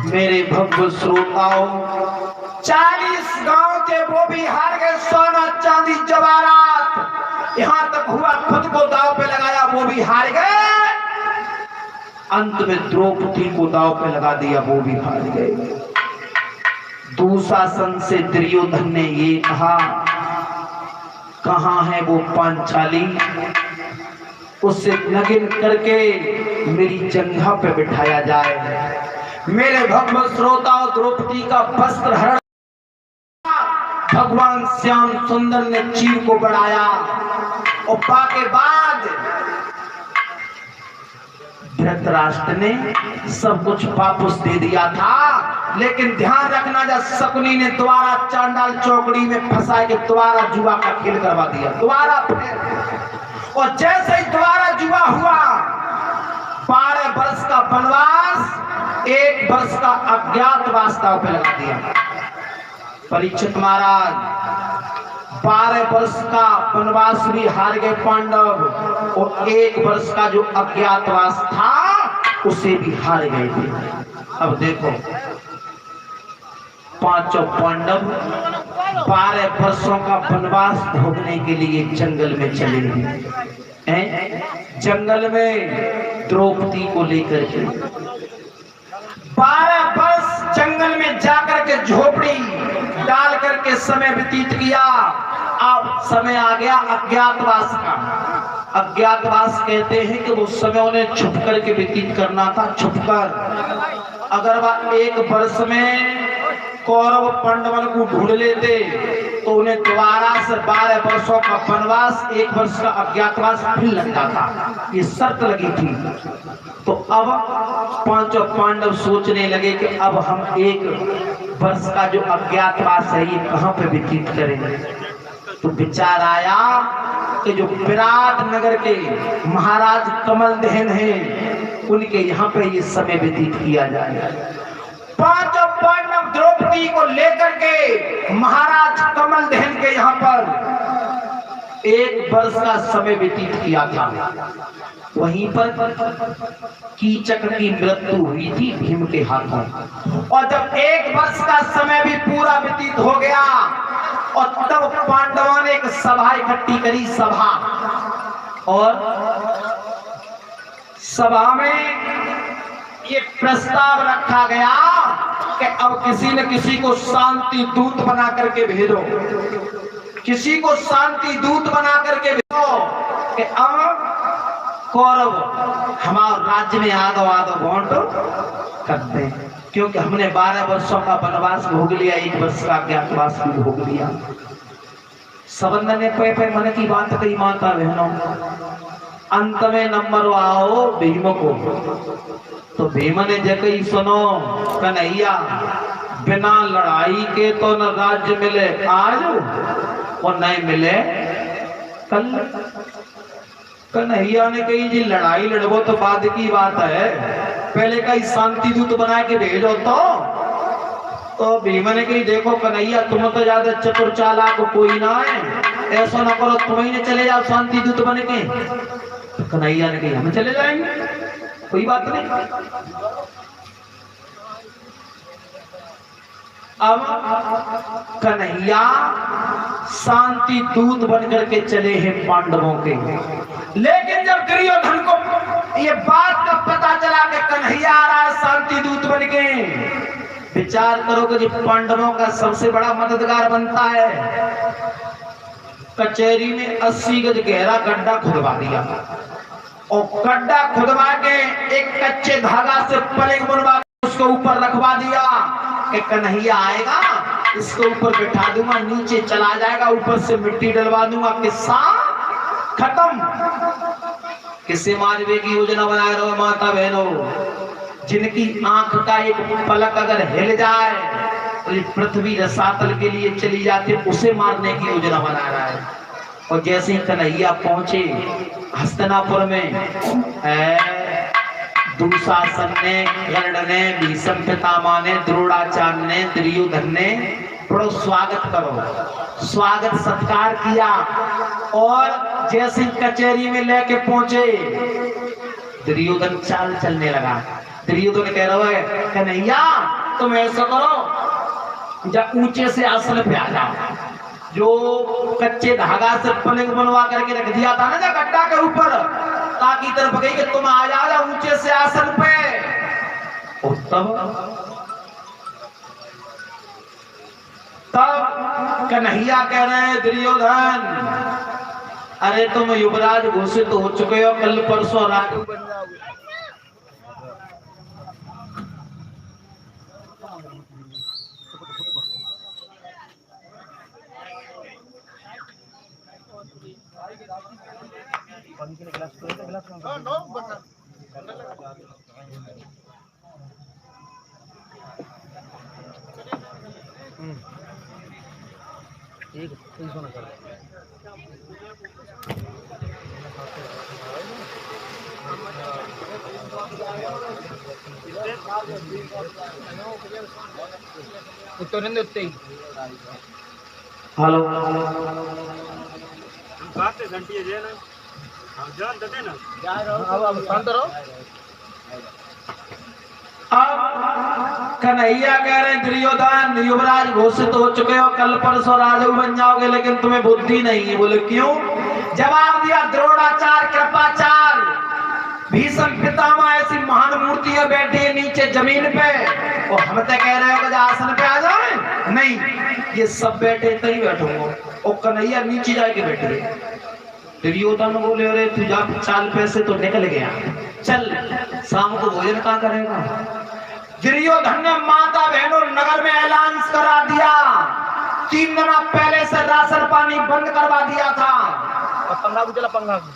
मेरे भव्य श्रोताओं, 40 गांव थे वो भी हार गए, सोना चांदी जवाहरात, यहां तक हुआ खुद को दांव पे लगाया वो भी हार गए। अंत में द्रौपदी को दांव पे लगा दिया वो भी हार गए। दुशासन से दुर्योधन ने ये कहा, कहां है वो पांचाली, उससे लगन करके मेरी जंघा पे बिठाया जाए। मेरे भगवत श्रोताओं, द्रौपदी का वस्त्र हरण भगवान श्याम सुंदर ने चीर को बढ़ाया और के बाद धृतराष्ट्र ने सब कुछ वापस दे दिया था। लेकिन ध्यान रखना, जब शकुनी ने दोबारा चांडाल चौकड़ी में फंसा के दोबारा जुआ का खेल करवा दिया, दोबारा फिर, और जैसे ही दोबारा जुआ हुआ, 12 वर्ष का वनवास 1 वर्ष का अज्ञातवास दांव पे लगा दिया। परीक्षित महाराज 12 वर्ष का वनवास भी हार गए पांडव, और 1 वर्ष का जो अज्ञातवास था उसे भी हार गए थे। अब देखो, 5 पांडव 12 वर्षों का वनवास भोगने के लिए जंगल में चले गए। जंगल में द्रौपदी को लेकर के 12 वर्ष जंगल में जाकर के झोपड़ी डाल करके समय व्यतीत किया। अब समय आ गया अज्ञातवास का। अज्ञातवास कहते हैं कि वो समय उन्हें छुप करके व्यतीत करना था, छुपकर। अगर वह 1 वर्ष में कौरव पांडवन को ढूंढ लेते तो उन्हें दोबारा से 12 वर्षों का वनवास, 1 वर्ष का अज्ञातवास फिर लगता था। ये शर्त लगी थी। तो अब 5 पांडव सोचने लगे कि अब हम 1 वर्ष का जो अज्ञातवास है ये कहाँ पे व्यतीत करेंगे। तो विचार आया कि जो विराट नगर के महाराज कमलदहन हैं उनके यहाँ पे ये समय व्यतीत किया जाए। 5 पांडव द्रौपदी को लेकर के महाराज कमलदहन के यहाँ पर 1 वर्ष का समय व्यतीत किया था। वहीं पर कीचक की मृत्यु हुई थी भीम के हाथों। और जब 1 वर्ष का समय भी पूरा व्यतीत हो गया और तब पांडवों ने एक सभा इकट्ठी करी, सभा। और सभा में ये प्रस्ताव रखा गया कि अब किसी न किसी को शांति दूत बना करके भेजो, किसी को शांति दूत बना करके भेजो कि अब कौरव हमारे राज्य में आदो बांट कर दे, क्योंकि हमने 12 वर्षों का वनवास भोग लिया, 1 वर्ष का अज्ञातवास भी भोग लिया। सबंद ने पे मन की बात कही माता बहनों। अंत में नंबर आओ भीम को। तो भीम ने जगह सुनो कन्हैया, बिना लड़ाई के तो न राज्य मिले आज और नहीं मिले कल। कन्हैया ने कही जी लड़ाई लड़बो तो बाद की बात है, पहले कहीं शांति दूत बना के भेजो। तो भीम ने कही देखो कन्हैया तुम तो ज्यादा चतुर चालाक कोई ना है, ऐसा ना करो तुम ही ने चले जाओ शांति दूत बन के। तो कन्हैया ने कही हम चले जाएंगे, कोई बात नहीं। अब कन्हैया शांति दूत बनकर के चले हैं पांडवों के। लेकिन जब दुर्योधन को ये बात का पता चला कि कन्हैया आ रहा है शांति दूत बन के, विचार करो कि जो पांडवों का सबसे बड़ा मददगार बनता है, कचहरी में 80 गज गहरा गड्ढा खुदवा दिया और गड्ढा खुदवा के एक कच्चे धागा से पलंग बनवा के उसको ऊपर रखवा दिया कि कन्हैया आएगा इसको ऊपर बिठा दूंगा, नीचे चला जाएगा, ऊपर से मिट्टी डलवा दूंगा, किस्सा खत्म। किससे मारवे की योजना बना रहे हो माता बहनों। जिनकी आंख का एक पलक अगर हिल जाए तो ये पृथ्वी रसातल के लिए चली जाती है, उसे मारने की योजना बना रहा है। और जैसे ही कन्हैया पहुंचे हस्तिनापुर में, दुशासन ने, गरुड़ ने, भीष्म पितामह ने, द्रोणाचार्य ने, दुर्योधन ने बड़ो स्वागत करो, स्वागत सत्कार किया। और जैसे कचहरी में लेके पहुंचे दुर्योधन चाल चलने लगा। दुर्योधन कह रहा है कन्हैया तुम ऐसा करो जब ऊंचे से आसन पे आ जाओ, जो कच्चे धागा से पलंग बनवा करके रख दिया था ना गड्ढा के ऊपर, ताकि तरफ गई कि तुम आ जाओ ऊंचे से आसन पे। तब कन्हैया कह रहे हैं दुर्योधन अरे तुम युवराज घोषित हो चुके हो, कल परसों राजू बन जाओगे। हेलो बात घंटी है ना, हम जान देते ना अब शांत रहो। अब कन्हैया कह रहे हैं दुर्योधन युवराज घोषित हो चुके हो, कल परसों राजू बन जाओगे, लेकिन तुम्हें बुद्धि नहीं है। बोले क्यों? जवाब दिया द्रोणाचार्य कृपाचार्य भीष्म पितामह ऐसी महान मूर्तियां बैठी है नीचे जमीन पे, और हम तो कह रहे हो कि आसन पे आ जाए, नहीं, ये सब बैठे तभी बैठूंगा, और कन्हैया नीचे जाके बैठे। दुर्योधन बोले अरे तू जा 4 पैसे तो निकल गया, चल शाम को भोजन कहाँ करेगा। दुर्योधन ने माता बहनों नगर में ऐलान करा दिया, 3 दिन पहले से राशन पानी बंद करवा दिया था। और पंखा को चला, पंखा को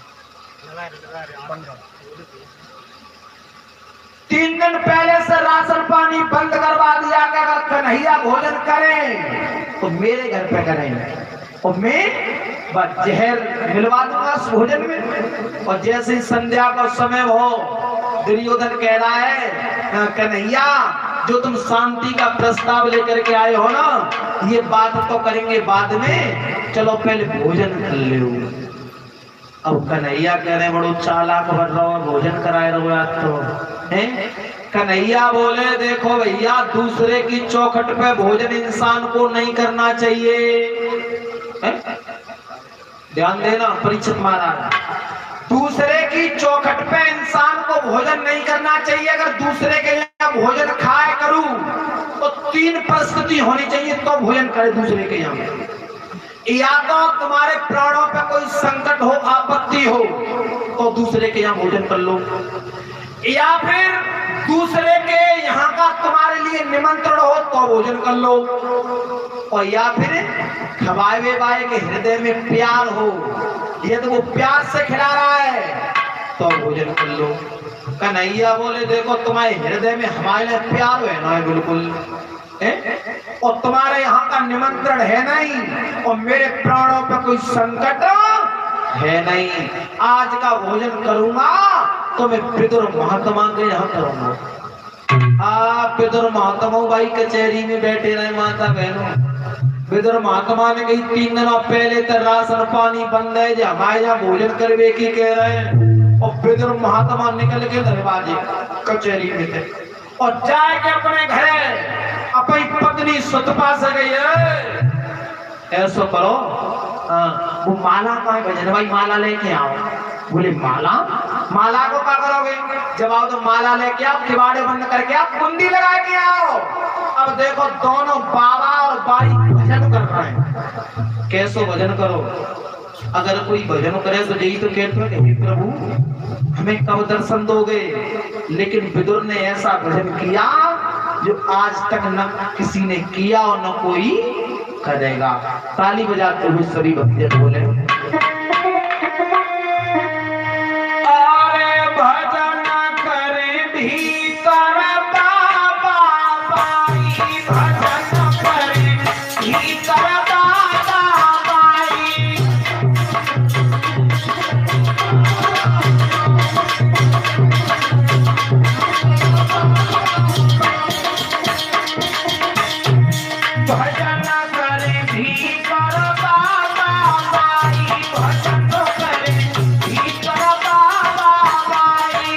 3 दिन पहले से राशन पानी बंद करवा दिया कि अगर कन्हैया भोजन करें तो मेरे घर पे करें, और मैं बस जहर मिलवा दूंगा उस भोजन में। और जैसे ही संध्या का समय हो, दुर्योधन कह रहा है कन्हैया जो तुम शांति का प्रस्ताव लेकर के आए हो ना, ये बात तो करेंगे बाद में, चलो पहले भोजन कर लो। अब कन्हैया कह रहे बड़ो चालाक बन रहो, भोजन कराए रहो आज तो हैं। कन्हैया बोले देखो भैया, दूसरे की चौखट पे भोजन इंसान को नहीं करना चाहिए, ध्यान देना परीक्षित महाराज, दूसरे की चौखट पे इंसान को भोजन नहीं करना चाहिए। अगर दूसरे के यहाँ भोजन खाए करूं तो 3 परिस्थिति होनी चाहिए तो भोजन करे दूसरे के यहाँ। या तो तुम्हारे प्राणों पे कोई संकट हो, आपत्ति हो, तो दूसरे के यहाँ भोजन कर लो, या फिर दूसरे के यहाँ का तुम्हारे लिए निमंत्रण हो तो भोजन कर लो, और या फिर खवाए बाए के हृदय में प्यार हो, ये तो वो प्यार से खिला रहा है तो भोजन कर लो। कन्हैया बोले देखो तुम्हारे हृदय में हमारे लिए प्यार है ना, बिल्कुल, और तुम्हारे यहाँ का निमंत्रण है नहीं, और मेरे प्राणों पे कोई संकट है नहीं। आज का भोजन करूंगा तो मैं विदुर महात्मा के यहाँ करूंगा। आप विदुर महात्मा भाई कचहरी में बैठे रहे माता बहनों, विदुर महात्मा ने कही 3 दिन पहले तो राशन पानी बंद है, जो हमारे यहाँ भोजन करवे की कह रहे हैं। और विदुर महात्मा निकल के दरवाजे कचहरी में थे, और जाके अपने घरे अपनी पत्नी सुतपा से गई है, ऐसा करो वो माला कहाँ है भजन भाई, माला लेके आओ। बोले माला, माला को क्या करोगे, जब आओ तो माला लेके आओ, किवाड़े बंद करके आओ, कुंडी लगा के आओ। अब देखो दोनों बाबा और बाई भजन कर रहे हैं, कैसो भजन करो। अगर कोई भजन करे तो यही तो कहते हैं प्रभु हमें कब दर्शन दोगे, लेकिन विदुर ने ऐसा भजन किया जो आज तक न किसी ने किया और न कोई करेगा। ताली बजाते हुए सभी भक्तजन बोले अरे भजन करे भी कर बाबा बाई, भजन करे भी कर बाबा बाई। भजन करे भी कर बाबा बाई, भजन करे भी कर बाबा बाई।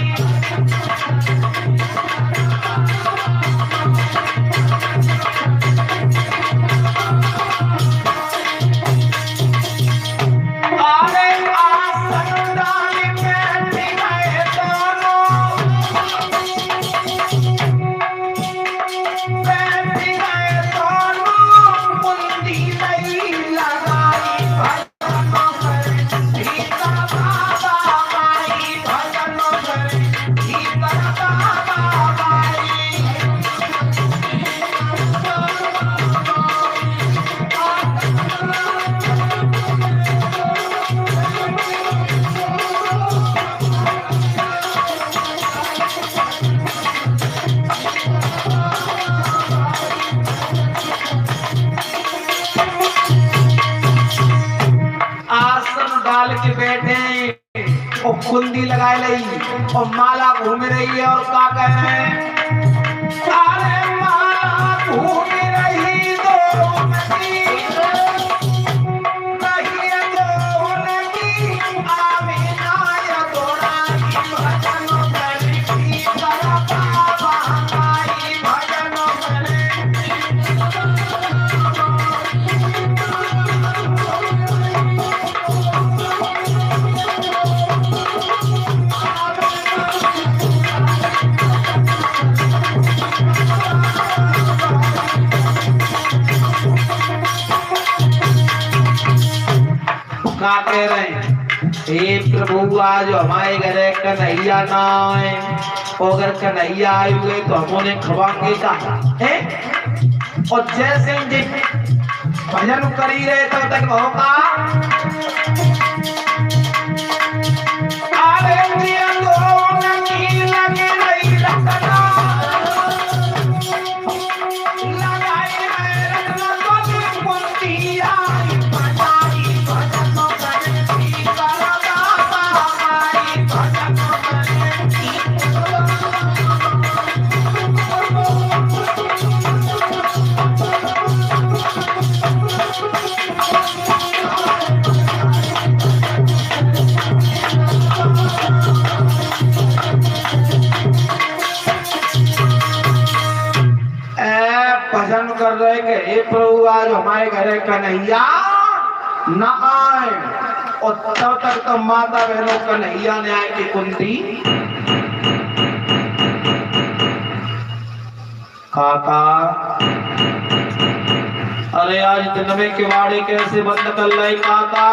अरे आसन डाली में गए दोनों, बैठ गए दोनों, मुंडी नहीं लगाई। भजन करे भी कर बाबा बाई, भजन करे भी कर बाबा बाई। आसन डाल के बैठे और कुंडी लगाए लई और माला घूम रही है, और क्या कह रहे हैं अरे माला घूम रही दो नदी, रही दो नदी, आवे नाय तोड़ा की। भजन करे भी कर बाबा बाई, भजन करे का कह रहे हैं, हे प्रभु आज हमारे घरे कन्हैया ना आए, अगर कन्हैया आए हुए तो हम उन्हें खवाएंगे का है। और जैसे ही भजन कर ही रहे तब तक होगा भजन कर रहे कि हे प्रभु आज हमारे घरे कन्हैया न आए। और तब तक तो माता बहनों कन्हैया ने आए कि कुंती काका अरे आज दिन में किवाड़े कैसे बंद कर रहे काका।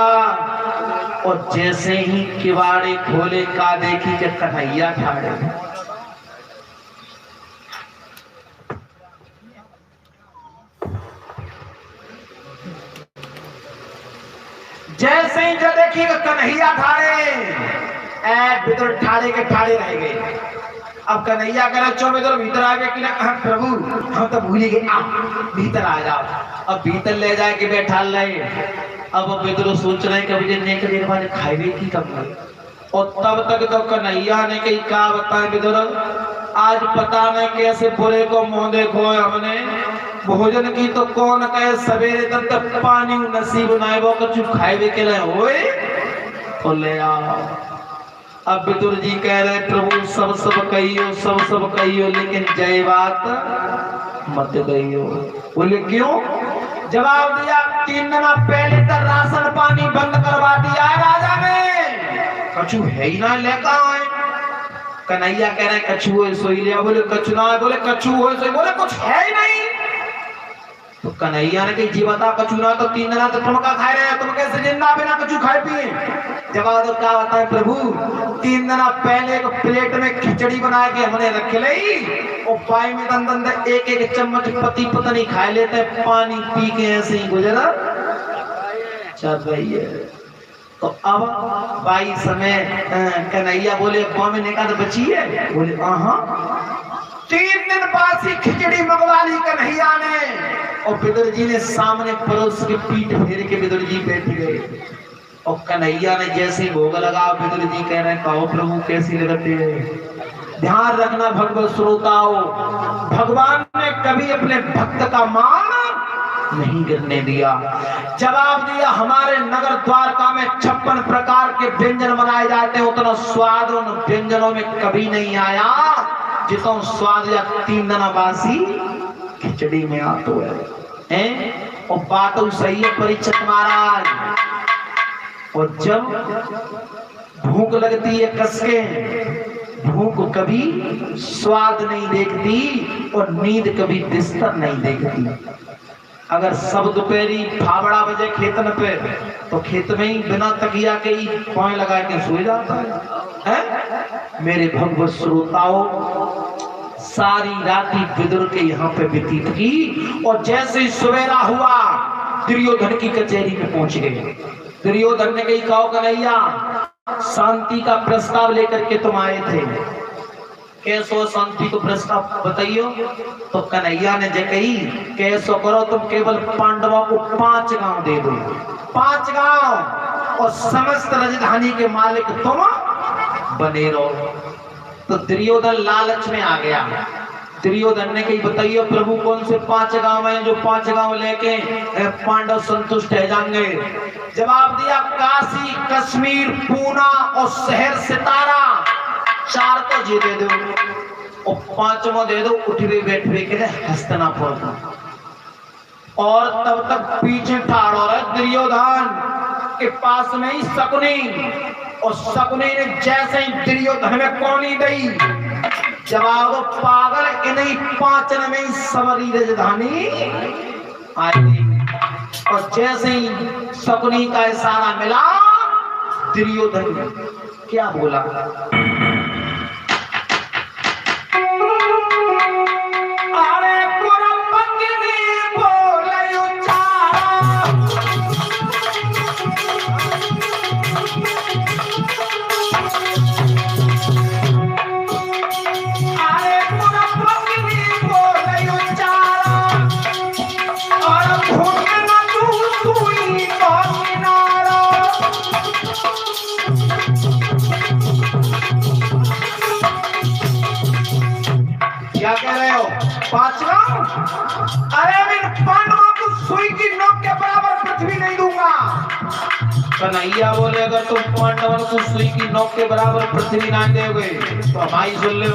और जैसे ही किवाड़े खोले का देखी कि कन्हैया ठाड़े। जैसे ही जो देखी कन्हैया ठाड़े बिदुर ठाड़े के ठाड़े रह गए। अब कन्हैया कह रहा चो बिदुर भीतर आ गए कि ना प्रभु हम तो भूल गए, आप भीतर आ जाओ। अब भीतर ले जाए के बैठा रहे। अब बिदुर सोच रहे कि अभी नेक देर वाले खाए की कब। और तब तक तो कन्हैया ने कही क्या बताए बिदुर आज पता नहीं कैसे बुरे को मुंह देखो हमने। भोजन की तो कौन कहे सवेरे तक पानी नसीब ना वो कुछ खाए के लिए होए तो ले आओ। अब बिदुर जी कह रहे प्रभु सब कहियो लेकिन जय बात मत कहियो। बोले क्यों? जवाब दिया 3 दिन पहले तक राशन पानी बंद करवा दिया है राजा ने, कछु है ही ना लेकर आए। कन्हैया कह रहे कछु है सोई लिया। बोले कछु ना है। बोले कछु है सोई। बोले कुछ है ही नहीं। तो कन्हैया ने कही जी बता कछु ना तो 3 दिन तो तुमका खाए रहे, तुम कैसे जिंदा बिना कछु खाए पिए। जवाब तो क्या बताए प्रभु 3 दिन पहले एक प्लेट में खिचड़ी बना के हमने रख ली और पाई में दंदन एक एक चम्मच पति पत्नी खाए लेते, पानी पी के ऐसे ही गुजरा चल रही है। तो अब भाई समय कन्हैया बोले में निकाल तो बची है। बोले हाँ 3 दिन बासी खिचड़ी मंगवा ली कन्हैया ने। और बिदुर जी ने सामने परोस के पीठ फेर के बिदुर जी बैठ गए। और कन्हैया ने जैसे ही भोग लगा बिदुर जी कह रहे कहो प्रभु कैसी लगते है। ध्यान रखना भगवत श्रोताओं, भगवान ने कभी अपने भक्त का मान नहीं गिरने दिया। जवाब दिया हमारे नगर द्वारका में 56 प्रकार के व्यंजन बनाए जाते हैं, उतना स्वाद उन व्यंजनों में कभी नहीं आया जितना स्वाद या 3 दिन बासी खिचड़ी में आतो है। और बात सही है परीक्षित महाराज। और जब भूख लगती है कसके, भूख कभी स्वाद नहीं देखती और नींद कभी बिस्तर नहीं देखती। अगर सब दोपहरी फावड़ा बजे खेतन पे तो खेत में ही बिना तकिया के ही पांव लगा के सो जाता है। मेरे भगवत श्रोताओं सारी राती बिदुर के यहाँ पे व्यतीत की। और जैसे ही सवेरा हुआ दुर्योधन की कचहरी में पहुंच गए। दुर्योधन ने कही कहो कन्हैया शांति का प्रस्ताव लेकर के तुम आए थे, कैसो शांति को प्रस्ताव बताइयो। तो कन्हैया ने जो कही कैसो करो तुम केवल पांडवों को 5 गांव दे दो, 5 गांव, और समस्त राजधानी के मालिक तुम बने रहो। तो दुर्योधन लालच में आ गया। दुर्योधन ने कही बताइए प्रभु कौन से 5 गांव हैं जो 5 गांव लेके पांडव संतुष्ट है जाएंगे। जवाब दिया काशी, कश्मीर, पूना और शहर सितारा 4 तो जी दे दो और 5वां दे दो उठवे बैठवे के लिए हस्तिनापुर का। और तब तक पीछे ठाड़ हो रहा दुर्योधन के पास में ही शकुनी। और शकुनी ने जैसे ही दुर्योधन में कौनी दी जवाब पागल इन्हीं 5 में ही सबरी राजधानी आई। और जैसे ही शकुनी का इशारा मिला दुर्योधन क्या बोला? अरे कुरपत्नी बोलयो चारा, अरे कुरपत्नी बोलयो चारा, और भूख न तू सुई का किनारा। क्या कह रहे हो? पांचवा, अरे मैं पांडवों को सुई की नोक के बराबर पृथ्वी नहीं दूंगा। कन्हैया बोले अगर तुम पांडवों को सुई की नोक के बराबर पृथ्वी ना दोगे तो हमारी सुन लो।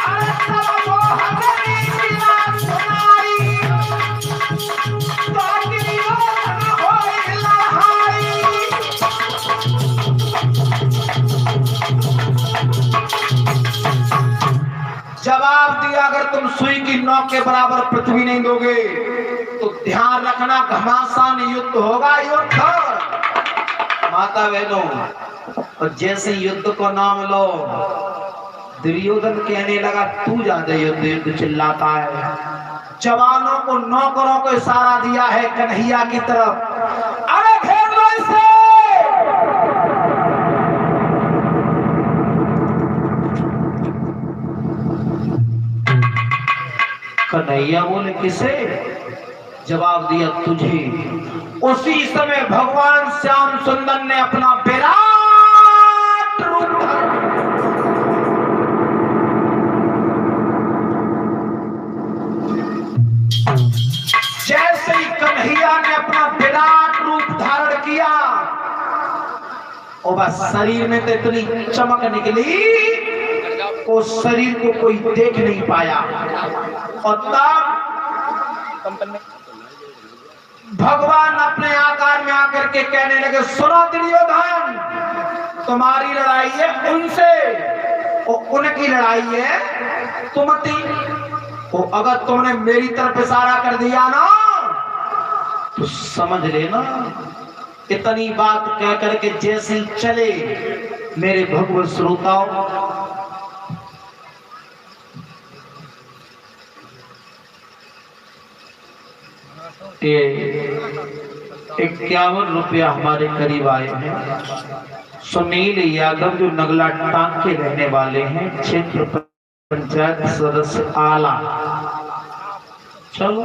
अरे सब वो हमारी बिना सुनाई, तो दुर्योधन होए लड़ाई। जवाब दिया अगर तुम सुई की नोक के बराबर पृथ्वी नहीं दोगे तो ध्यान रखना घमासान युद्ध होगा। युद्ध माता बहनों, और जैसे युद्ध को नाम लो दुर्योधन कहने लगा तू ज्यादा युद्ध युद्ध चिल्लाता है। जवानों को नौकरों को इशारा दिया है कन्हैया की तरफ, अरे घेर लो इसे। कन्हैया बोले किसे? जवाब दिया तुझे। उसी समय भगवान श्याम सुंदर ने अपना विराट रूप धारण, जैसे ही कन्हैया ने अपना विराट रूप धारण किया और बस शरीर में तो इतनी चमक निकली उस शरीर को कोई देख नहीं पाया। और तब भगवान अपने आकार में आकर के कहने लगे सुनो दुर्योधन, तुम्हारी लड़ाई है उनसे और उनकी लड़ाई है तुमती। तो अगर तुमने मेरी तरफ इशारा कर दिया ना तो समझ लेना। इतनी बात कह करके जैसे ही चले मेरे भगवत श्रोताओं, ये 51 रुपया हमारे करीब आए हैं। सुनील यादव जो नगला टांग के रहने वाले हैं, क्षेत्र पंचायत सदस्य आला। चलो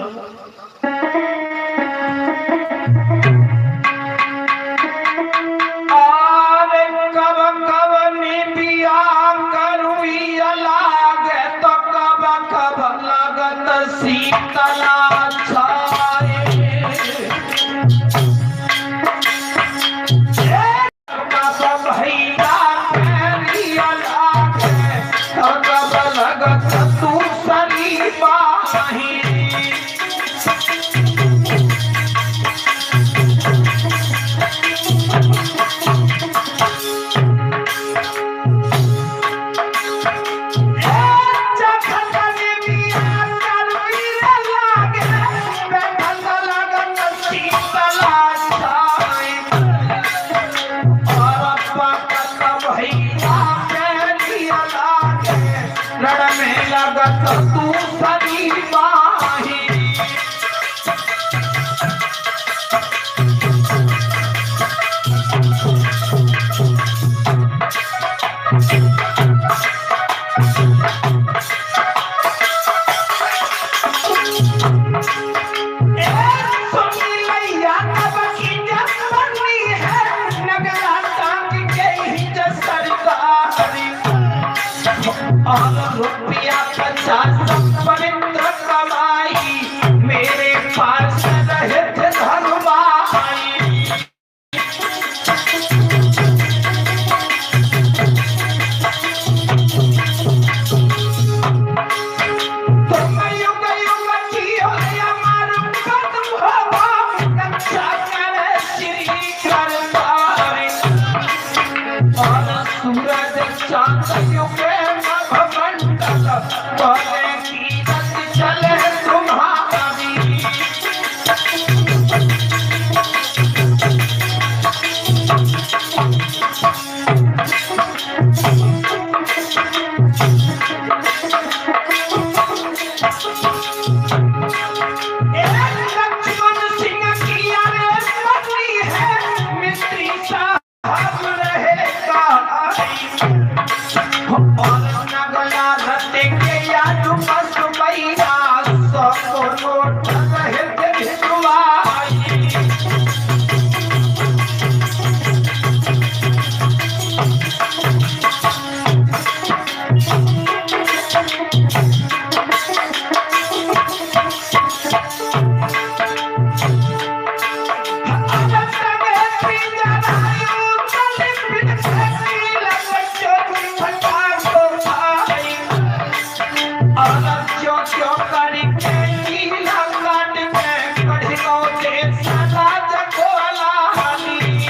कब कब निपिया करुई लागे तो कब कब लगत शीतला छाए। कब भैया करिया लागे तो कब लगत दूसरी बाही। मारी के नीला काट के कढ़ियो दे सदा जगोला हाली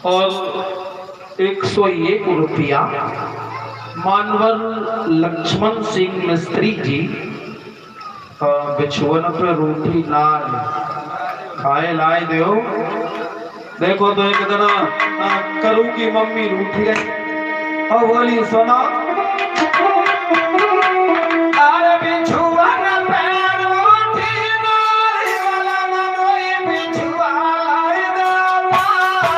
और 101 रुपया मानवर लक्ष्मण सिंह मिस्त्री जी बिछुअन पे रोटी नार खाए लाए दो। देखो तो एक दिन करू की मम्मी रूठी गई और बोली सुना अरे बिछुअन पे रोटी नार वाला ना मोए बिछुआ लाए दो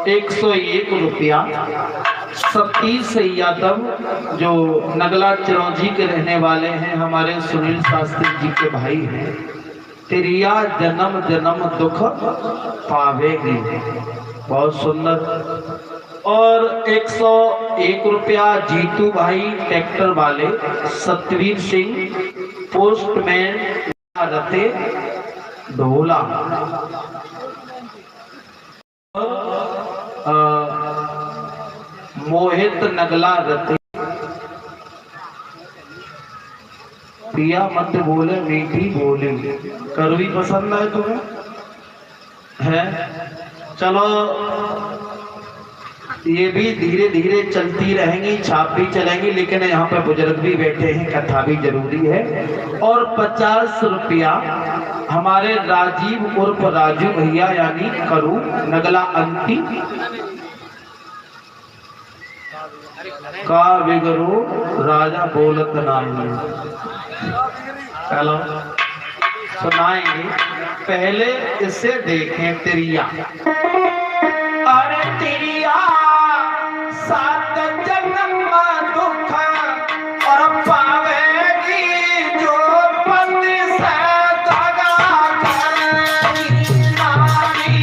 101 रुपया। सतीश यादव जो नगला चिरौंजी के रहने वाले हैं, हमारे सुनील शास्त्री जी के भाई हैं। तिरिया जन्म जन्म दुख पावेगी, बहुत सुंदर। और 101 रुपया जीतू भाई ट्रैक्टर वाले, सतवीर सिंह पोस्टमैन रते ढोला। मोहित नगला रते। पिया मत बोले मीठी बोली, कड़वी पसंद है तुम्हें है? चलो ये भी धीरे धीरे चलती रहेंगी, छाप भी चलेंगी, लेकिन यहाँ पे बुजुर्ग भी बैठे हैं, कथा भी जरूरी है। और 50 रुपया हमारे राजीव उर्फ राजू भैया यानी करू नगला अंती का विगरो राजा बोलत नाई। चलो सुनाएंगे, पहले इसे देखें। तिरिया अरे तिरिया सात जन्म दुख और पावेगी जो पति से दगा करेगी नारी।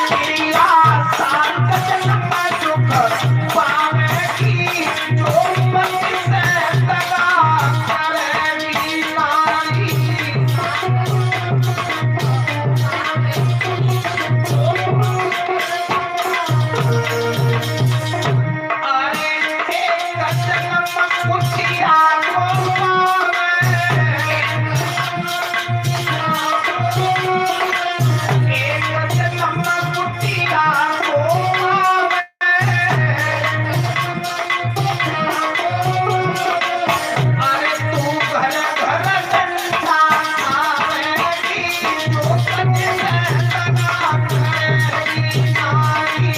तिरिया सात जन्म दुख पावेगी जो पति से दगा करेगी नारी। अरे एक जन्म कुटिया को पावे, एक जन्म कुटिया को पावे। अरे तू घर घर संसा खावेगी जो पति से दगा करेगी नारी।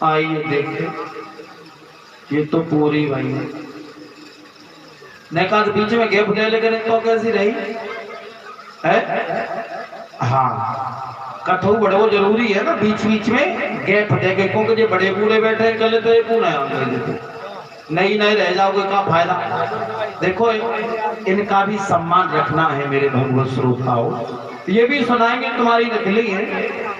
आइए देखें, ये तो पूरी भाई है। नेका बीच में गैप ले लेकर तो कैसी रही है? हाँ, कथो बड़ो जरूरी है ना, बीच बीच में गैप देखे, क्योंकि जो बड़े बूढ़े बैठे हैं कल तो ये पूरा नहीं रह जाओगे, का फायदा। देखो इनका भी सम्मान रखना है मेरे भगवत श्रोताओं। ये भी सुनाएंगे, तुम्हारी नकली है।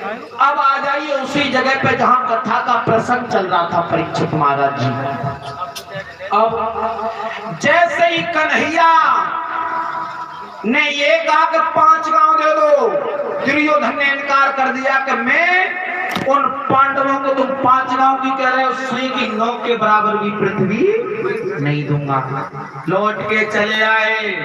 अब आ जाइए उसी जगह पे जहां कथा का प्रसंग चल रहा था परीक्षित महाराज जी। अब जैसे ही कन्हैया ने ये कहा कि 5 गांव दे दो, दुर्योधन ने इनकार कर दिया कि मैं उन पांडवों को तुम 5 गांव की कह रहे हो, सुई की 9 के बराबर भी पृथ्वी नहीं दूंगा। लौट के चले आए।